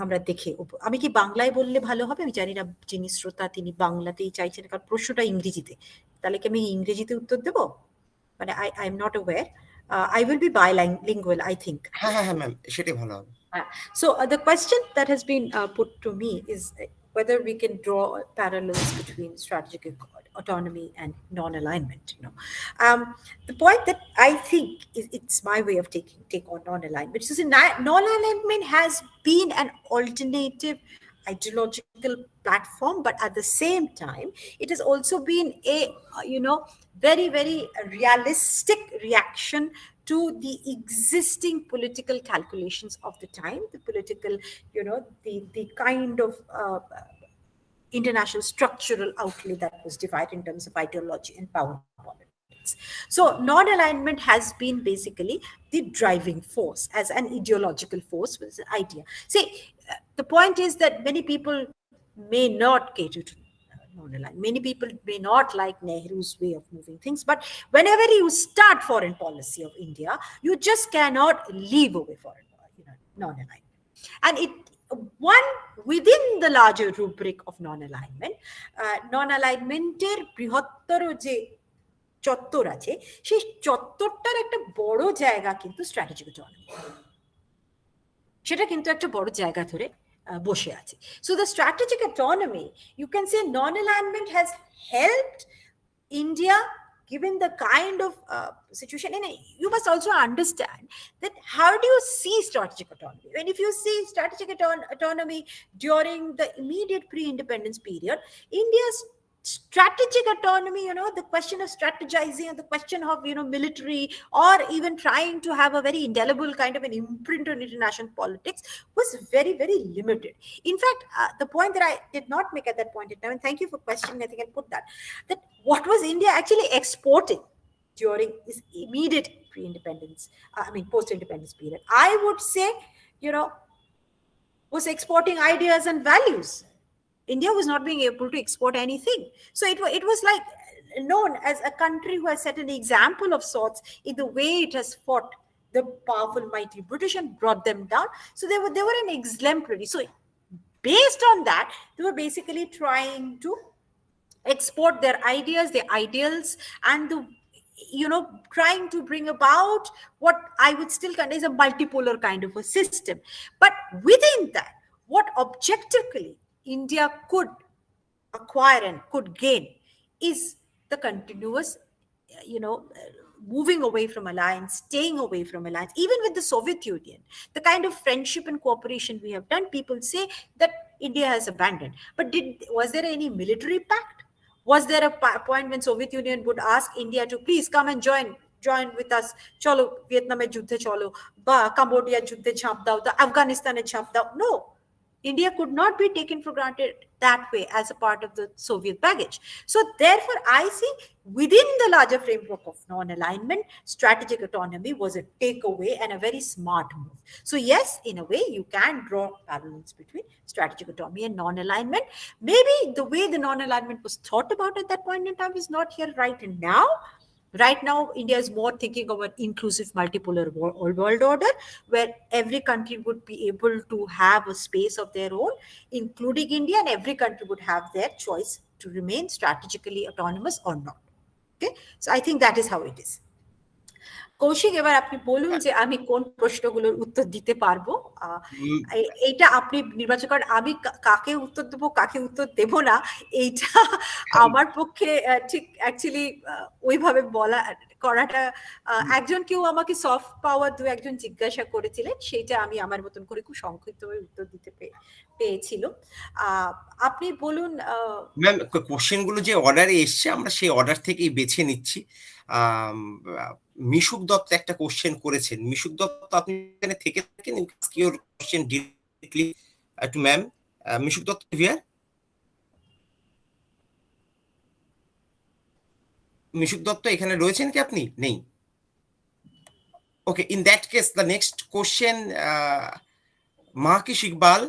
আমরা দেখে, আমি কি বাংলায় বললে ভালো হবে? আমি জানি না যিনি শ্রোতা তিনি বাংলাতেই চাইছেন, কারণ প্রশ্নটা ইংরেজিতে, তাহলে কি আমি ইংরেজিতে উত্তর দেব? মানে I am not aware. I will be bilingual, I think. হ্যাঁ ম্যাম, সেটাই ভালো হবে। So the question that has been put to me is whether we can draw parallels between strategic autonomy and non-alignment. The point that I think it's my way of take on non-alignment, which is non-alignment has been an alternative ideological platform, but at the same time it has also been a very, very realistic reaction to the existing political calculations of the time, the political, the kind of international structural outlay that was divided in terms of ideology and power politics. So non-alignment has been basically the driving force as an ideological force with an idea. See, the point is that many people may not cater to non-aligned. Many people may not like Nehru's way of moving things, but whenever you start foreign policy of India, you just cannot leave away foreign, non-alignment. And one within the larger rubric of non-alignment, non-alignmenটের বৃহত্তর যে চত্বর আছে, সেই চত্বরটার একটা বড় জায়গা কিন্তু strategic autonomy, সেটা কিন্তু একটা বড় জায়গা ধরে বসে আছে. So the strategic autonomy, you can say non-alignment has helped India given the kind of situation. And you must also understand that how do you see strategic autonomy? When if you see strategic autonomy during the immediate pre-independence period, India's strategic autonomy, the question of strategizing and the question of, military or even trying to have a very indelible kind of an imprint on international politics was very, very limited. In fact, the point that I did not make at that point in time, and thank you for questioning, I think I'll put that what was India actually exporting during this immediate pre-independence, post-independence period? I would say, was exporting ideas and values. India was not being able to export anything. So it was like known as a country who has set an example of sorts in the way it has fought the powerful, mighty British and brought them down. So they were an exemplary. So based on that, they were basically trying to export their ideas, their ideals, and trying to bring about what I would still consider is a multipolar kind of a system. But within that, what objectively India could acquire and could gain is the continuous, moving away from alliance, staying away from alliance, even with the Soviet Union, the kind of friendship and cooperation we have done. People say that India has abandoned. But was there any military pact? Was there a point when Soviet Union would ask India to please come and join with us? Cholo, Vietnam juddhe cholo, ba Cambodia juddhe chhap dao, the Afghanistan chhap dao. No. India could not be taken for granted that way as a part of the Soviet baggage. So therefore, I see within the larger framework of non-alignment, strategic autonomy was a takeaway and a very smart move. So yes, in a way, you can draw parallels between strategic autonomy and non-alignment. Maybe the way the non-alignment was thought about at that point in time is not here right now. Right now, India is more thinking of an inclusive multipolar world order where every country would be able to have a space of their own, including India, and every country would have their choice to remain strategically autonomous or not. Okay, so I think that is how it is. Kaushik, এবার আপনি বলুন যে আমি কোন প্রশ্নগুলোর উত্তর দিতে পারবো। এইটা আপনি নির্বাচন করেন, আমি কাকে উত্তর দেবো কাকে উত্তর দেব না, এইটা আমার পক্ষে ঠিক অ্যাকচুয়ালি ওইভাবে করাটা, একজন কেউ আমাকে সফট পাওয়ার একজন জিজ্ঞাসা করেছিলেন, সেইটা আমি আমার মতন করে খুব সংক্ষিপ্তভাবে উত্তর দিতে পেয়েছিল। আপনি বলুন। ম্যাম, কোশ্চেনগুলো যে অর্ডারে এসছে আমরা সেই অর্ডার থেকেই বেছে নিচ্ছি। মিশুক দত্ত একটা কোশ্চেন করেছেন। মিশুক দত্ত, আপনি এখানে থেকে থাকেন, you ask your question directly to ma'am. Mishuk Dutta here? Mishuk Dutta এখানে রয়েছেন কি আপনি? নেই। Okay, in that case the next question, Mahkish Iqbal,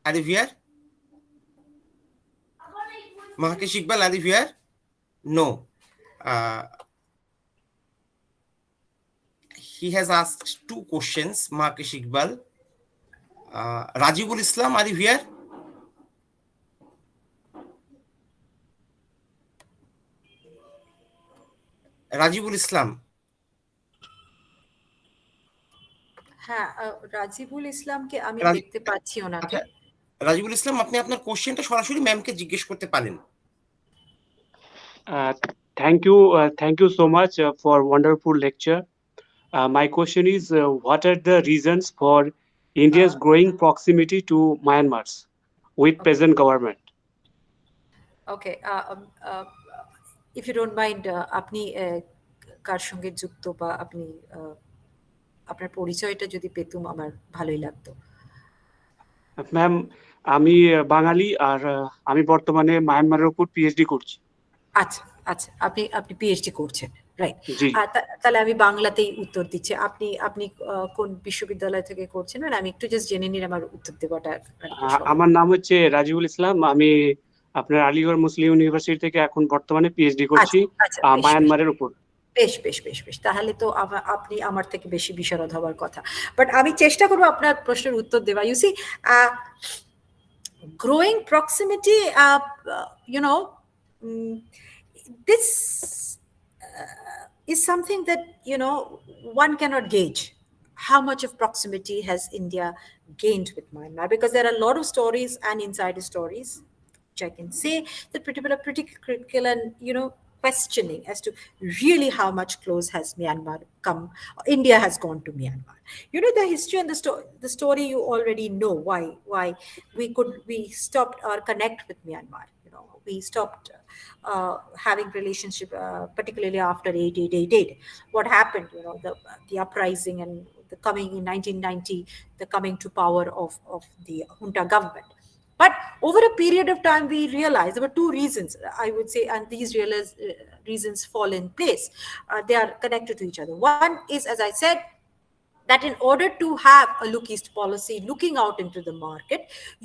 are you here? Mahkish Iqbal, are you here? No. He has asked 2 questions, Mahkish Iqbal. Rajibul Islam, are you here? Rajibul Islam. হ্যাঁ, রাজিবুল ইসলামকে আমি দেখতে পাচ্ছি ওনাকে। রাজিবুল ইসলাম, আপনি আপনার কোশ্চেনটা সরাসরি ম্যামকে জিজ্ঞেস করতে পারেন। Thank you so much for wonderful lecture. My question is, what are the reasons for India's growing proximity to Myanmar's with present government? Okay, if you don't mind, আপনি কার সঙ্গে যুক্ত বা আপনি আপনার পরিচয়টা যদি পেতুম আমার ভালোই লাগতো। ম্যাম, আমি বাঙালি আর আমি বর্তমানে মায়ানমারের উপর পিএইচডি করছি। আচ্ছা আচ্ছা, আপনি পিএইচডি করছেন। রাইট। জি তাহলে আমি বাংলাতেই উত্তর দিচ্ছি। আপনি আপনি কোন বিশ্ববিদ্যালয় থেকে করছেন? আর আমি একটু জাস্ট জেনে নিলে আমার উত্তর দেওয়াটা আমার নাম হচ্ছে রাজিউল ইসলাম। আমি আপনার আলিগড় মুসলিম ইউনিভার্সিটি থেকে এখন বর্তমানে পিএইচডি করছি আচ্ছা, বেশ, মায়ানমারের উপর। বেশ। তাহলে তো আপনি আমার থেকে বেশি বিশারদ হওয়ার কথা। বাট আমি চেষ্টা করবো আপনার প্রশ্নের উত্তর দেওয়া। You see, growing proximity, this is something that, one cannot gauge how much of proximity has India gained with Myanmar, because there are a lot of stories and insider stories which I can say that pretty critical and, questioning as to really how much close has India has gone to Myanmar. The history and the story you already know why we stopped our connect with Myanmar. We stopped having relationship, particularly after 8888. What happened? The uprising and the coming in 1990, the coming to power of the junta government. But over a period of time, we realized there were two reasons, I would say, and these reasons fall in place. They are connected to each other. One is, as I said, that in order to have a look east policy, looking out into the market,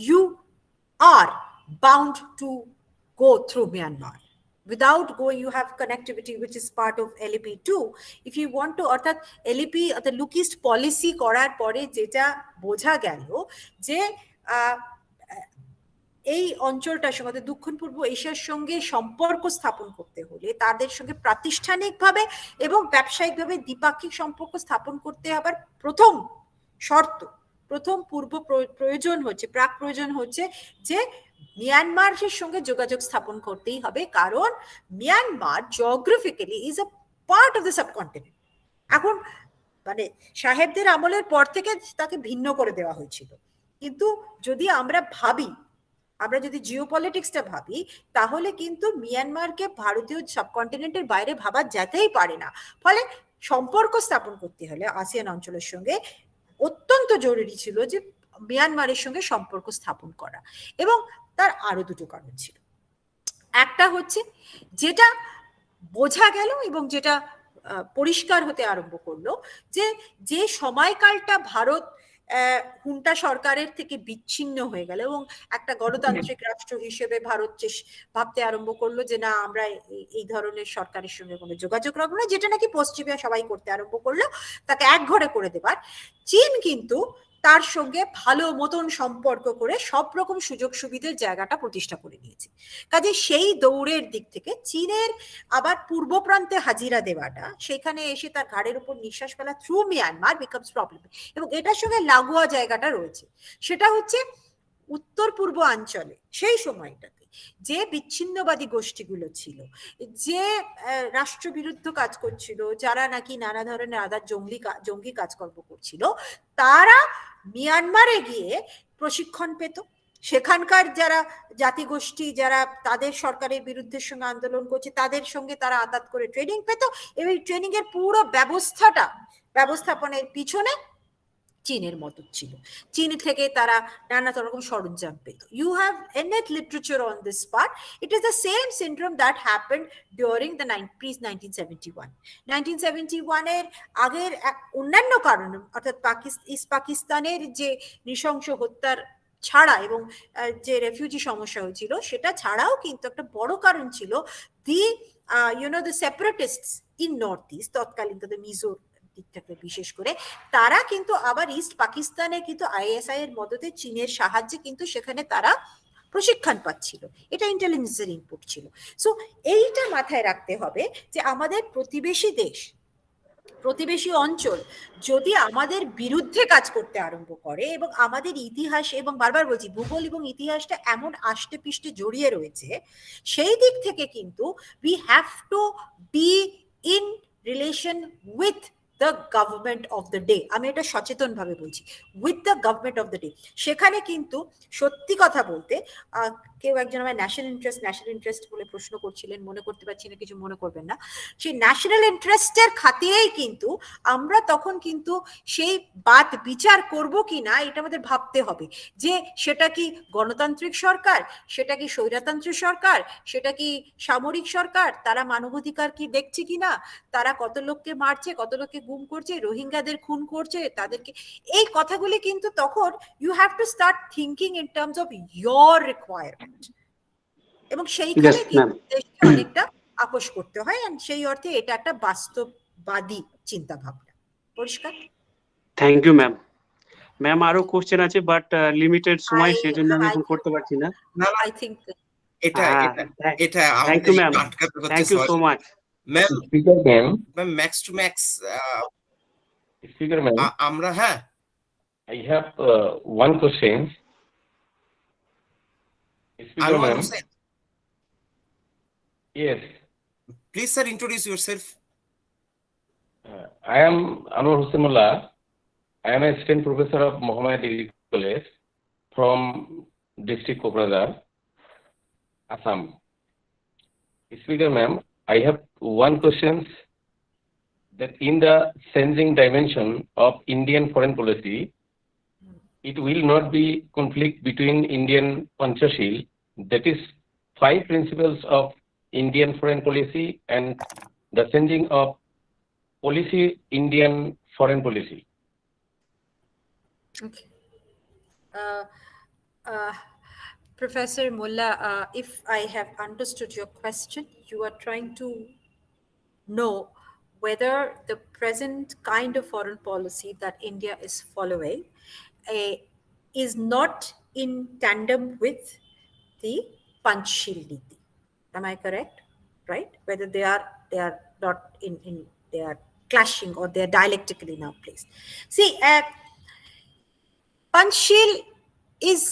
you are bound to go through Myanmar. Without going, you have connectivity, which is part of LEP2. If you want to, অর্থাৎ LEP, the look east policy করার পরে যেটা বোঝা গেল যে এই অঞ্চলটার সঙ্গে, দক্ষিণ পূর্ব এশিয়ার সঙ্গে সম্পর্ক স্থাপন করতে হলে তাদের সঙ্গে প্রাতিষ্ঠানিকভাবে এবং ব্যবসায়িকভাবে দ্বিপাক্ষিক সম্পর্ক স্থাপন করতে হবার প্রথম শর্ত, প্রথম প্রাক প্রয়োজন হচ্ছে যে মিয়ানমারের সঙ্গে যোগাযোগ স্থাপন করতেই হবে, কারণ Myanmar geographically is a part of the subcontinent. এখন মানে সাহেবদের আমলের পর থেকে তাকে ভিন্ন করে দেওয়া হয়েছিল, কিন্তু যদি আমরা যদি জিওপলিটিক্সটা ভাবি, তাহলে কিন্তু মিয়ানমারকে ভারতীয় সাবকন্টিনেন্টের বাইরে ভাবা যেতেই পারে না। ফলে সম্পর্ক স্থাপন করতে হলে আসিয়ান অঞ্চলের সঙ্গে অত্যন্ত জরুরি ছিল যে মিয়ানমারের সঙ্গে সম্পর্ক স্থাপন করা, এবং তার আরো দুটো কারণ ছিল। একটা হচ্ছে যেটা বোঝা গেল এবং যেটা পরিষ্কার হতে আরম্ভ করলো, যে সময়কালটা ভারত হুন্টা সরকারের থেকে বিচ্ছিন্ন হয়ে গেল এবং একটা গণতান্ত্রিক রাষ্ট্র হিসেবে ভারত ভাবতে আরম্ভ করলো যে না, আমরা এই ধরনের সরকারের সঙ্গে কোনো যোগাযোগ রাখবো না, যেটা নাকি পশ্চিমে সবাই করতে আরম্ভ করলো, তাকে একঘরে করে দেবার। চীন কিন্তু তার সঙ্গে ভালো মতন সম্পর্ক করে সব রকম সুযোগ সুবিধার জায়গাটা প্রতিষ্ঠা করে নিয়েছে। কাজে সেই দৌড়ের দিক থেকে চীনের আবার পূর্ব প্রান্তে হাজিরা দেওয়াটা, সেখানে এসে তার ঘাড়ের উপর নিঃশ্বাস ফেলা থ্রু মিয়ানমার বিকামস প্রবলেম। এবং এটার সঙ্গে লাগোয়া জায়গাটা রয়েছে, সেটা হচ্ছে উত্তর পূর্ব অঞ্চলে সেই সময়টাতে যে বিচ্ছিন্নবাদী গোষ্ঠীগুলো ছিল, যে রাষ্ট্রবিরুদ্ধ কাজ করছিল, যারা নাকি নানা ধরনের আদার জঙ্গি কাজকর্ম করছিল, তারা মিয়ানমারে গিয়ে প্রশিক্ষণ পেত। সেখানকার যারা জাতিগোষ্ঠী, যারা তাদের সরকারের বিরুদ্ধে সঙ্গে আন্দোলন করছে, তাদের সঙ্গে তারা আতাত করে ট্রেনিং পেত, এবং ট্রেনিং এর পুরো ব্যবস্থাপনের পিছনে চীনের মদত ছিল। চীন থেকে তারা নানা রকম সরঞ্জাম পেত। You have innate literature on this part. It is the same syndrome that happened during the pre-1971. 1971 এর আগের অন্যান্য কারণ, অর্থাৎ পাকিস্তানের যে নৃশংস হত্যার ছাড়া এবং যে রেফিউজি সমস্যা হয়েছিল, সেটা ছাড়াও কিন্তু একটা বড় কারণ ছিল the separatists in north east, তৎকালীন তাদের মিজোর দিকটাকে বিশেষ করে, তারা কিন্তু আবার ইস্ট পাকিস্তানে কিন্তু আইএসআই এর মদতে চীনের সাহায্যে কিন্তু সেখানে তারা প্রশিক্ষণ পাচ্ছিল। এটা ইন্টেলিজেন্সের ইনপুট ছিল। সো এইটা মাথায় রাখতে হবে যে আমাদের প্রতিবেশী অঞ্চল যদি আমাদের বিরুদ্ধে কাজ করতে আরম্ভ করে, এবং আমাদের ইতিহাস, এবং বারবার বলছি ভূগোল এবং ইতিহাসটা এমন আষ্টে পিষ্টে জড়িয়ে রয়েছে, সেই দিক থেকে কিন্তু we have to be in relation with the government of the day, আমি এটা সচেতন ভাবে বলছি, with the government of the day. সেখানে কিন্তু সত্যি কথা বলতে কেউ একজন আমার ন্যাশনাল ইন্টারেস্ট বলে প্রশ্ন করছিলেন, মনে করতে পারছি না, কিছু মনে করবেন না। সেই ন্যাশনাল ইন্টারেস্টের খাতিরেই কিন্তু আমরা তখন কিন্তু সেই বাদ বিচার করব কি না এটা আমাদের ভাবতে হবে, যে সেটা কি গণতান্ত্রিক সরকার, সেটা কি স্বৈরতান্ত্রিক সরকার, সেটা কি সামরিক সরকার, তারা মানবাধিকার কি দেখছে কিনা, তারা কত লোককে মারছে, কত লোককে গুম করছে, রোহিঙ্গাদের খুন করছে, তাদেরকে, এই কথাগুলি কিন্তু তখন you have to start thinking in terms of your requirement, এবং সেইখানে কিন্তু দেশকে অনেকটা আপোষ করতে হয়, এন্ড সেই অর্থে এটা একটা বাস্তববাদী চিন্তা ভাবনা। পরিষ্কার? Thank you ma'am. ম্যাম আরো কোশ্চেন আছে, বাট লিমিটেড সময়, সেজন্য আমি এখন করতে পারছি না। আই থিংক এটা thank you ma'am, thank you so much ma'am. Speaker ma'am, max to max speaker ma'am, আমরা, হ্যাঁ, I have one question. Speaker Anwar ma'am. Hussain. Yes. Please sir, introduce yourself. I am Anwar Hussain Mullah. I am a assistant professor of Mohammed Degree College from District Koprajar, Assam. Speaker ma'am, I have one question, that in the changing dimension of Indian foreign policy, it will not be conflict between Indian Panchashil, that is 5 principles of Indian foreign policy, and the changing of policy, Indian foreign policy. Okay. Professor Mullah, if I have understood your question, you are trying to know whether the present kind of foreign policy that India is following is not in tandem with the Panchshil Niti. Am I correct? Right? Whether they are not they are clashing, or they are dialectically now placed. See, Panchshil is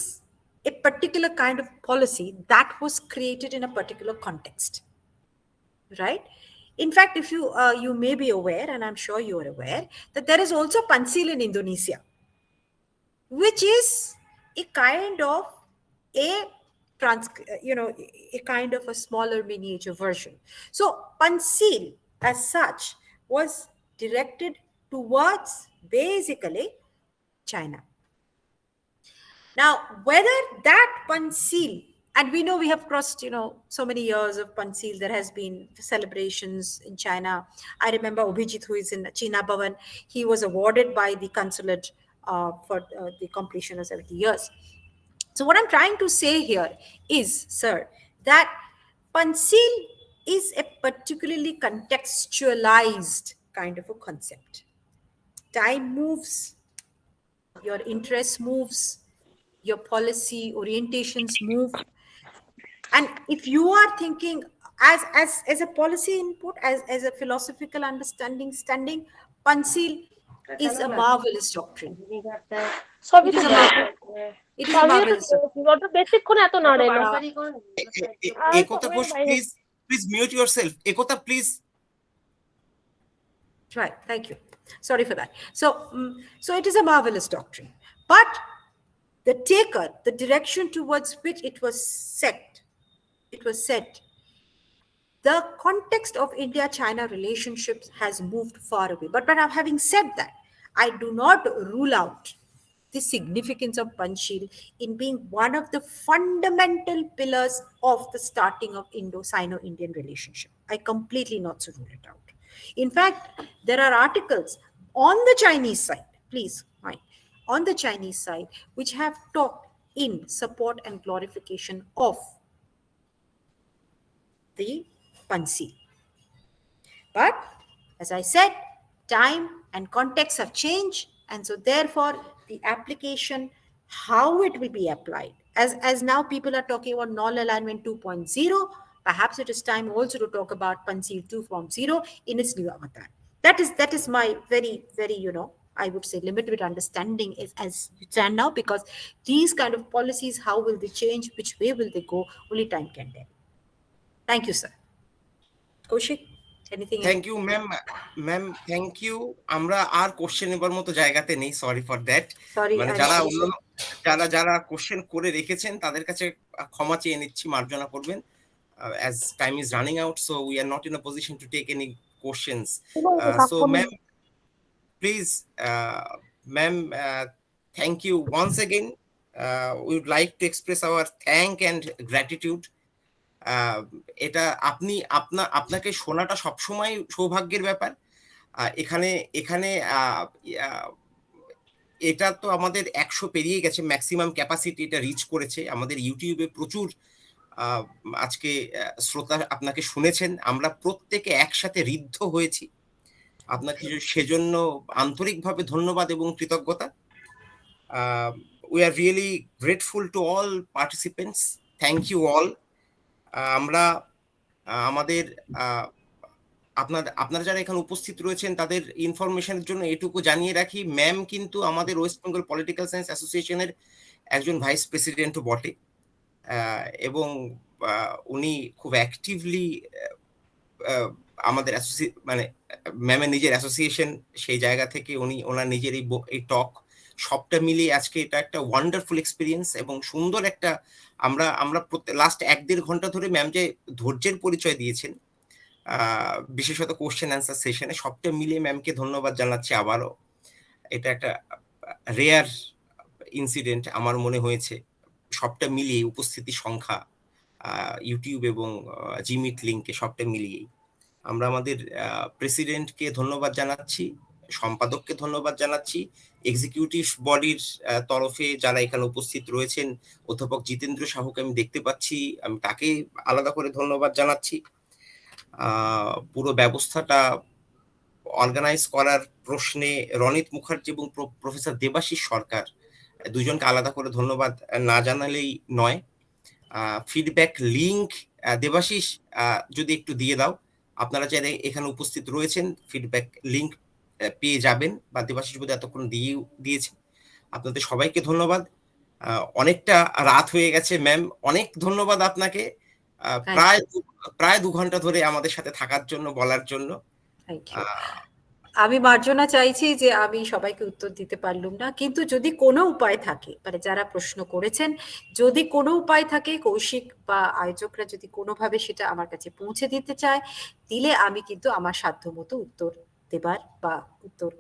a particular kind of policy that was created in a particular context, right? In fact, if you may be aware, and I'm sure you are aware, that there is also Panchshil in Indonesia, which is a kind of a kind of a smaller miniature version. So Panchshil as such was directed towards basically China. Now, whether that Panchshil, and we know we have crossed, so many years of Panchshil, there has been celebrations in China. I remember Abhijit, who is in China Bhavan, he was awarded by the consulate for the completion of 70 years. So what I'm trying to say here is, sir, that Panchshil is a particularly contextualized kind of a concept. Time moves, your interest moves, your policy orientations move. And if you are thinking as a policy input, as a philosophical understanding, Panchshil is a marvelous doctrine. It is a marvelous Ekota, please mute yourself. Ekota, please. Right, thank you. Sorry for that. So it is a marvelous doctrine. But the taker, the direction towards which it was set, the context of India-China relationships has moved far away. But having said that, I do not rule out the significance of Panchshil in being one of the fundamental pillars of the starting of Indo-Sino-Indian relationship. I completely not so rule it out. In fact, there are articles on the Chinese side, please mind, on the Chinese side, which have talked in support and glorification of the Panchshil. But as I said, time and context have changed, and so therefore the application, how it will be applied, as now people are talking about non-alignment 2.0, perhaps it is time also to talk about Panchshil 2.0 in its new avatar. That is my very, very, I would say limited understanding as you stand now, because these kind of policies, how will they change, which way will they go, only time can tell. Thank you, sir. Kaushik? Anything thank you ma'am. Ma'am thank you. আমরা আর question নেবার মতো জায়গাতে নেই, sorry for that. Sorry, মানে I'm যারা sorry. অন্যান্য যারা কোশ্চেন করে রেখেছেন তাদের কাছে ক্ষমা চেয়ে নিচ্ছি, মার্জনা করবেন। As time is running out, so we are not in a position to take any questions. So ma'am, please, ma'am, thank you once again. We would like to express our thank and gratitude. এটা আপনাকে শোনাটা সবসময় সৌভাগ্যের ব্যাপার। এখানে এখানে এটা তো আমাদের ১০০ পেরিয়ে গেছে, ম্যাক্সিমাম ক্যাপাসিটি এটা রিচ করেছে। আমাদের ইউটিউবে প্রচুর আজকে শ্রোতা আপনাকে শুনেছেন। আমরা প্রত্যেকে একসাথে ঋদ্ধ হয়েছি। আপনাকে সেজন্য আন্তরিকভাবে ধন্যবাদ এবং কৃতজ্ঞতা। We are really grateful to all participants. Thank you all. আমরা আমাদের আপনারা যারা এখানে উপস্থিত রয়েছেন তাদের ইনফরমেশনের জন্য এটুকু জানিয়ে রাখি, ম্যাম কিন্তু আমাদের ওয়েস্ট বেঙ্গল পলিটিক্যাল সায়েন্স অ্যাসোসিয়েশনের একজন ভাইস প্রেসিডেন্টও বটে, এবং উনি খুব অ্যাক্টিভলি আমাদের মানে ম্যামের নিজের অ্যাসোসিয়েশন, সেই জায়গা থেকে উনি ওনার নিজের এই টক সবটা মিলিয়ে আজকে এটা একটা ওয়ান্ডারফুল এক্সপিরিয়েন্স এবং সুন্দর একটা আমরা লাস্ট ১-১.৫ ঘন্টা ধরে ম্যাম যে ধৈর্যের পরিচয় দিয়েছেন, বিশেষত কোশ্চেন অ্যান্সার সেশনে, সবটা মিলিয়ে ম্যামকে ধন্যবাদ জানাচ্ছি আবারও। এটা একটা রেয়ার ইনসিডেন্ট আমার মনে হয়েছে। সবটা মিলিয়ে উপস্থিতির সংখ্যা, ইউটিউব এবং জিমিট লিঙ্কে সবটা মিলিয়েই আমরা আমাদের প্রেসিডেন্টকে ধন্যবাদ জানাচ্ছি, সম্পাদককে ধন্যবাদ জানাচ্ছি, এক্সিকিউটিভ বডির তরফে যারা এখানে উপস্থিত রয়েছেন, অধ্যাপক জিতেন্দ্র সাহুকে আমি দেখতে পাচ্ছি, আমি তাকে আলাদা করে ধন্যবাদ জানাচ্ছি। পুরো ব্যবস্থাটা অর্গানাইজ করার প্রশ্নে রনিত মুখার্জি এবং প্রফেসর দেবাশিস সরকার, দুজনকে আলাদা করে ধন্যবাদ না জানালেই নয়। ফিডব্যাক লিঙ্ক দেবাশিস যদি একটু দিয়ে দাও, আপনারা যারা এখানে উপস্থিত রয়েছেন ফিডব্যাক লিঙ্ক পেয়ে যাবেন, বা দেবাশিস বোধ এতক্ষণ দিয়েছে। আপনাদের সবাইকে ধন্যবাদ। অনেকটা রাত হয়ে গেছে ম্যাম, অনেক ধন্যবাদ আপনাকে প্রায় ২ ঘন্টা ধরে আমাদের সাথে থাকার জন্য, বলার জন্য। আমি মার্জনা চাইছি যে আমি সবাইকে উত্তর দিতে পারলুম না, কিন্তু যদি কোনো উপায় থাকে, মানে যারা প্রশ্ন করেছেন যদি কোনো উপায় থাকে, কৌশিক বা আয়োজকরা যদি কোনোভাবে সেটা আমার কাছে পৌঁছে দিতে চায়, দিলে আমি কিন্তু আমার সাধ্যমতো উত্তর দেবার বা উত্তর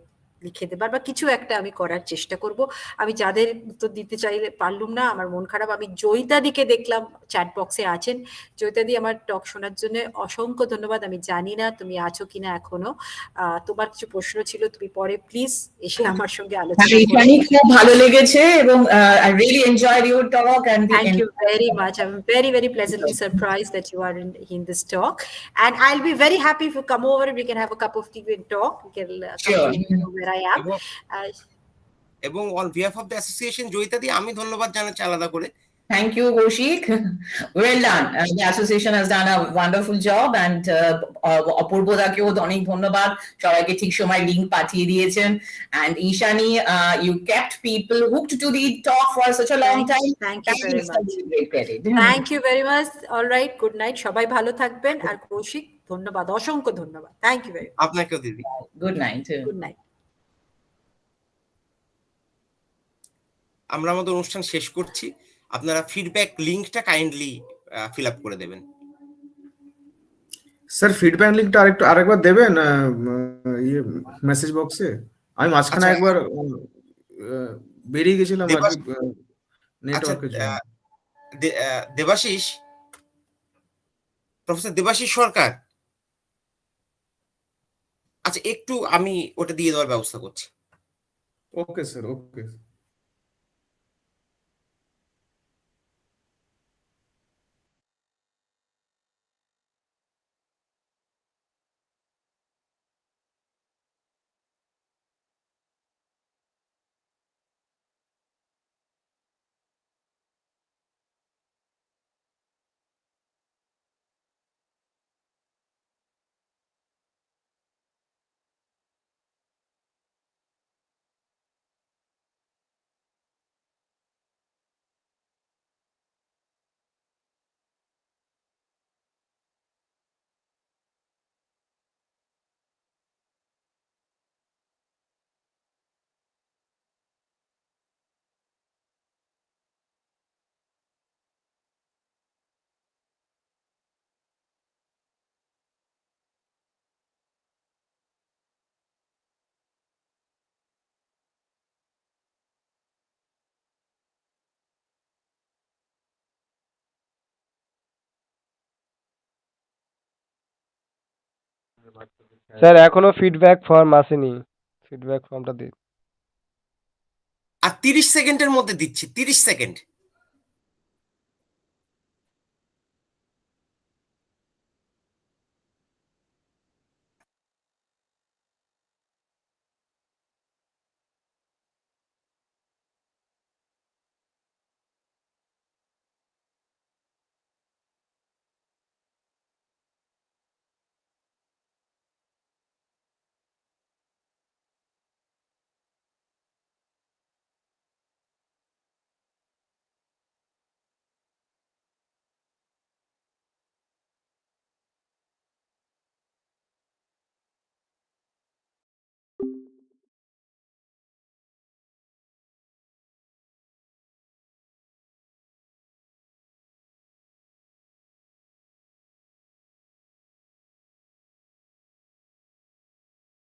লিখে দেবার বা কিছু একটা আমি করার চেষ্টা করব। আমি যাদের উত্তর দিতে চাইলে পারলুম না, আমার মন খারাপ। আমি জয়িতাদিকে দেখলাম চ্যাট বক্সে আছেন। জয়িতাদি, আমার টক শোনার জন্য অসংখ্য ধন্যবাদ। আমি জানি না তুমি আছো কিনা এখনো, তোমার কিছু প্রশ্ন ছিল, তুমি পরে প্লিজ এসে আমার সঙ্গে আলোচনা করো। খুব ভালো লেগেছে এবং I really enjoyed your talk and thank you very much. I'm very pleasantly surprised that you are in this talk, and I'll be very happy if you come over and we can have a cup of tea and talk. We can come to you know where I am. এবং on behalf of the association, জয়িতাদি আমি ধন্যবাদ জানাচ্ছি আলাদা করে। Thank you, Kaushik. Well done. The association has done a wonderful job, and অপূর্বদাকেও অনেক ধন্যবাদ, সবাইকে ঠিক সময় লিংক পাঠিয়ে দিয়েছেন। And Ishani, you kept people hooked to the talk for such a long time. Thank you very much. Great credit. Thank you very much. All right, good night. সবাই ভালো থাকবেন। আর কৌশিক, ধন্যবাদ, অসংখ্য ধন্যবাদ। Thank you very much. আপনাকেও দিদি। Good night. Good night. আমরা আমাদের অনুষ্ঠান শেষ করছি। আপনারা ফিডব্যাক লিংকটা কাইন্ডলি ফিল আপ করে দেবেন। স্যার ফিডব্যাক লিংকটা আরেকবার দেবেন ইয়ে মেসেজ বক্সে। আমি মাঝখানে একবার বেরিয়ে গেছিলাম আর কি নেটওয়ার্কের জন্য। দেবাশিস, প্রফেসর দেবাশিস সরকার, আচ্ছা একটু আমি ওটা দিয়ে দেওয়ার ব্যবস্থা করছি। ওকে স্যার, ওকে। স্যার এখনো ফিডব্যাক ফর্ম আসেনি, ফিডব্যাক ফর্মটা দিন। আর 30 সেকেন্ডের মধ্যে দিচ্ছি, 30 সেকেন্ড।